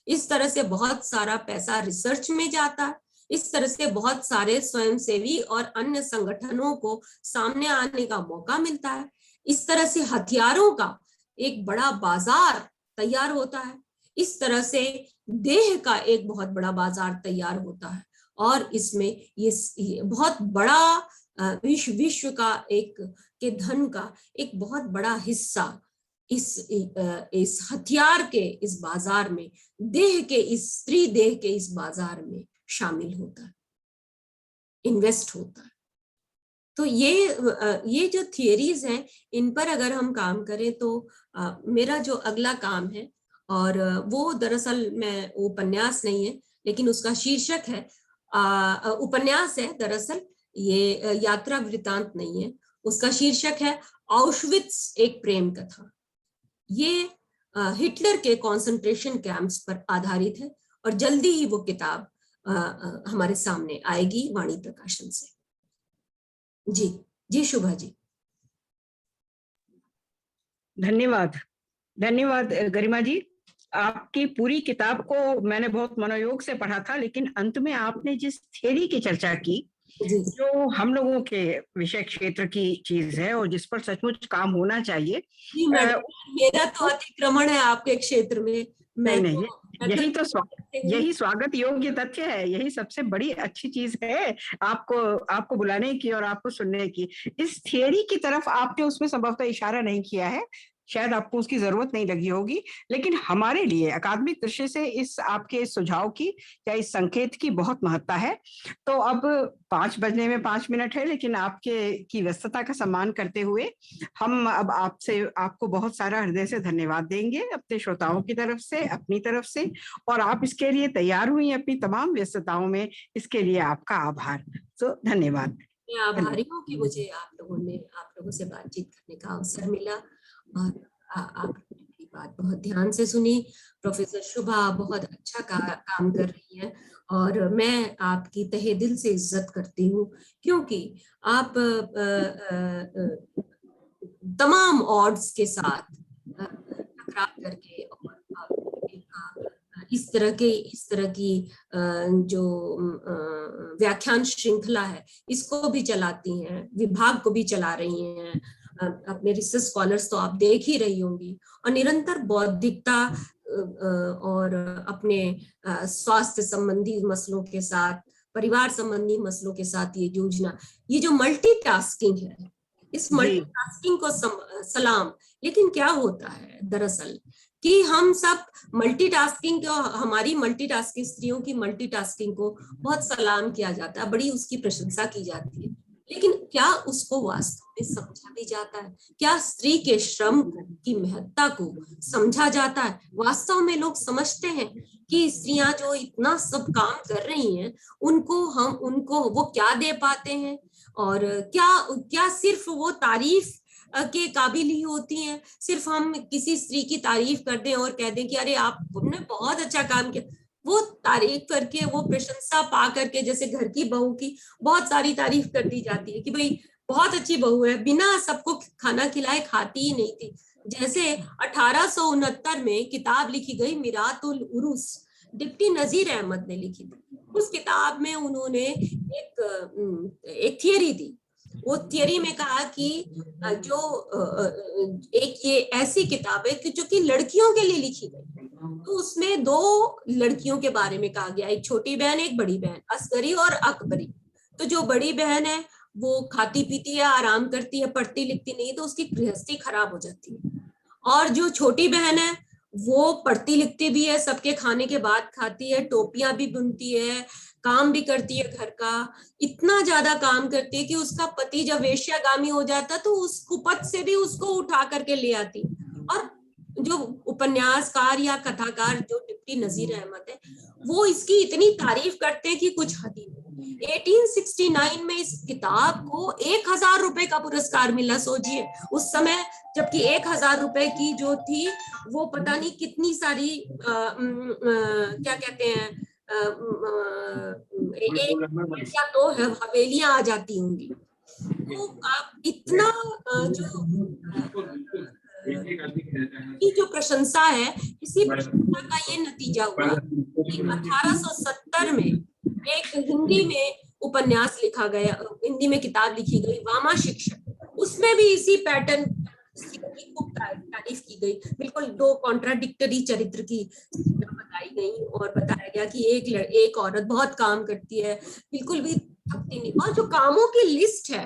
इस तरह से बहुत सारा पैसा रिसर्च में जाता है, इस तरह से बहुत सारे स्वयंसेवी और अन्य संगठनों को सामने आने का मौका मिलता है, इस तरह से हथियारों का एक बड़ा बाजार तैयार होता है, इस तरह से देह का एक बहुत बड़ा बाजार तैयार होता है और इसमें ये बहुत बड़ा विश्व का एक के धन का एक बहुत बड़ा हिस्सा इस हथियार के इस बाजार में, देह के इस स्त्री देह के इस बाजार में शामिल होता है, इन्वेस्ट होता है। तो ये जो थियरीज हैं इन पर अगर हम काम करें तो मेरा जो अगला काम है, और वो दरअसल मैं उपन्यास नहीं है लेकिन उसका शीर्षक है, उपन्यास है दरअसल, ये यात्रा वृतांत नहीं है, उसका शीर्षक है ऑश्विट्ज एक प्रेम कथा। ये हिटलर के कंसंट्रेशन कैंप्स पर आधारित है और जल्दी ही वो किताब हमारे सामने आएगी वाणी प्रकाशन से। जी शुभा जी। धन्यवाद धन्यवाद गरिमा जी। आपकी पूरी किताब को मैंने बहुत मनोयोग से पढ़ा था, लेकिन अंत में आपने जिस थ्योरी की चर्चा की जो हम लोगों के विषय क्षेत्र की चीज है और जिस पर सचमुच काम होना चाहिए। मेरा तो अतिक्रमण है आपके क्षेत्र में। नहीं, यही स्वागत योग्य तथ्य है, यही सबसे बड़ी अच्छी चीज है आपको बुलाने की और आपको सुनने की। इस थियरी की तरफ आपने उसमें संभवतः इशारा नहीं किया है, शायद आपको उसकी जरूरत नहीं लगी होगी, लेकिन हमारे लिए अकादमिक दृष्टि से इस आपके सुझाव की या इस संकेत की बहुत महत्ता है। तो अब 5 बजने में 5 मिनट है, लेकिन आपकी व्यस्तता का सम्मान करते हुए हम अब आपको बहुत सारा हृदय से धन्यवाद देंगे अपने श्रोताओं की तरफ से, अपनी तरफ से, और आप इसके लिए तैयार हुई अपनी तमाम व्यस्तताओं में, इसके लिए आपका आभार। तो धन्यवाद। मैं आभारी हूँ कि मुझे आप लोगों से बातचीत करने का अवसर मिला और आपने मेरी बात बहुत ध्यान से सुनी। प्रोफेसर शुभा बहुत अच्छा काम कर रही है और मैं आपकी तहे दिल से इज्जत करती हूँ, क्योंकि आप तमाम ऑड्स के साथ टकराव करके और इस तरह की जो व्याख्यान श्रृंखला है इसको भी चलाती हैं, विभाग को भी चला रही हैं। अपने रिसर्च स्कॉलर्स तो आप देख ही रही होंगी, और निरंतर बौद्धिकता और अपने स्वास्थ्य संबंधी मसलों के साथ, परिवार संबंधी मसलों के साथ ये जूझना, ये जो मल्टीटास्किंग है, इस मल्टीटास्किंग को सलाम। लेकिन क्या होता है दरअसल कि हम सब मल्टीटास्किंग को, हमारी मल्टीटास्किंग स्त्रियों की मल्टीटास्किंग को बहुत सलाम किया जाता है, बड़ी उसकी प्रशंसा की जाती है, लेकिन क्या उसको वास्तव में समझा भी जाता है? क्या स्त्री के श्रम की महत्ता को समझा जाता है? वास्तव में लोग समझते हैं कि स्त्रियां जो इतना सब काम कर रही हैं उनको वो क्या दे पाते हैं, और क्या सिर्फ वो तारीफ के काबिल ही होती हैं? सिर्फ हम किसी स्त्री की तारीफ कर दें और कह दें कि अरे आपने बहुत अच्छा काम किया, वो तारीफ करके, वो प्रशंसा पा करके, जैसे घर की बहू की बहुत सारी तारीफ कर दी जाती है कि भाई बहुत अच्छी बहू है, बिना सबको खाना खिलाए खाती ही नहीं थी। जैसे 1869 में किताब लिखी गई मिरातुल उरुस, डिप्टी नजीर अहमद ने लिखी थी। उस किताब में उन्होंने एक थियरी दी। वो थियरी में कहा कि जो एक ये ऐसी किताब है कि जो कि लड़कियों के लिए लिखी गई, तो उसमें 2 लड़कियों के बारे में कहा गया, एक छोटी बहन एक बड़ी बहन, असगरी और अकबरी। तो जो बड़ी बहन है वो खाती पीती है, आराम करती है, पढ़ती लिखती नहीं, तो उसकी गृहस्थी खराब हो जाती है। और जो छोटी बहन है वो पढ़ती लिखती भी है, सबके खाने के बाद खाती है, टोपियां भी बुनती है, काम भी करती है घर का, इतना ज्यादा काम करती है कि उसका पति जब वेश्यागामी हो जाता तो उस कुपथ से भी उसको उठा करके ले आती। और जो उपन्यासकार या कथाकार जो डिप्टी नजीर अहमद है वो इसकी इतनी तारीफ करते हैं कि कुछ हद ही नहीं। 1869 में इस किताब को 1000 रुपए का पुरस्कार मिला, सोचिए उस समय, जबकि 1000 रुपए की जो थी वो पता नहीं कितनी सारी क्या कहते हैं या 2 हवेलियां आ जाती होंगी। तो आप इतना जो प्रशंसा है, इसी प्रशंसा का ये नतीजा हुआ कि 1870 में एक हिंदी में उपन्यास लिखा गया, हिंदी में किताब लिखी गई वामा शिक्षक, उसमें भी इसी पैटर्न की खूब तारीफ की की गई, बिल्कुल दो कॉन्ट्राडिक्टरी चरित्र की बताई गई और बताया गया कि एक औरत बहुत काम करती है, बिल्कुल भी थकती नहीं, और जो कामों की लिस्ट है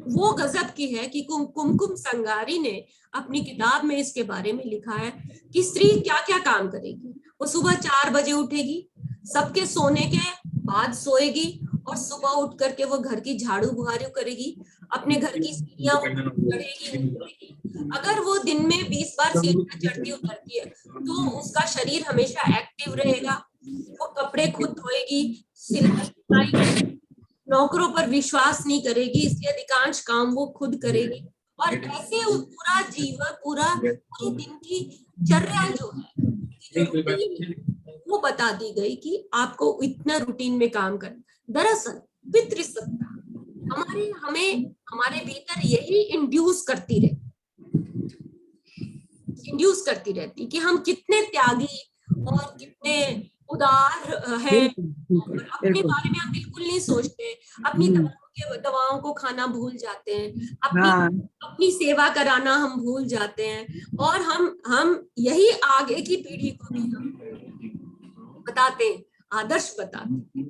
वो गजब की है कि कुमकुम संगारी ने अपनी किताब में इसके बारे में लिखा है कि स्त्री क्या क्या काम करेगी। वो सुबह 4 बजे उठेगी, सबके सोने के बाद सोएगी और सुबह उठ करके वो घर की झाड़ू बुहारू करेगी, अपने घर की सीढ़ियां चढ़ेगी उतरेगी। अगर वो दिन में 20 बार सीढ़ियां चढ़ती उतरती है तो उसका शरीर हमेशा एक्टिव रहेगा। वो कपड़े खुद धोएगी, सिलाई करेगी, नौकरों पर विश्वास नहीं करेगी, इसलिए अधिकांश काम वो खुद करेगी। और ऐसे पूरा जीवन, पूरे दिन की चर्या जो है, जो रूटीन वो बता दी गई कि आपको इतना रूटीन में काम करना। दरअसल पितृसत्ता हमारे भीतर यही इंड्यूस करती रहती कि हम कितने त्यागी और कितने उदार हैं, और अपने बारे में हम बिल्कुल नहीं सोचते, अपनी दवाओं को खाना भूल जाते हैं, अपनी सेवा कराना हम भूल जाते हैं, और हम यही आगे की पीढ़ी को भी हम बताते हैं, आदर्श बताते हैं।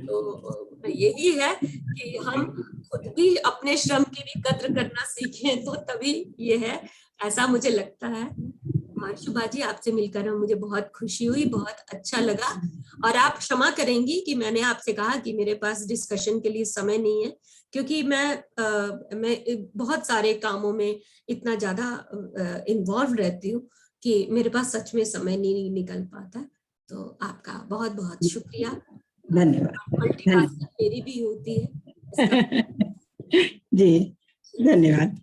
तो यही है कि हम खुद भी अपने श्रम की भी कद्र करना सीखें, तो तभी ये है, ऐसा मुझे लगता है। और शुभा जी, आपसे मिलकर मुझे बहुत खुशी हुई, बहुत अच्छा लगा। और आप क्षमा करेंगी कि मैंने आपसे कहा कि मेरे पास डिस्कशन के लिए समय नहीं है, क्योंकि मैं बहुत सारे कामों में इतना ज्यादा इन्वॉल्व रहती हूँ कि मेरे पास सच में समय नहीं निकल पाता। तो आपका बहुत बहुत शुक्रिया, धन्यवाद। मल्टीटास्किंग मेरी भी होती है जी, धन्यवाद।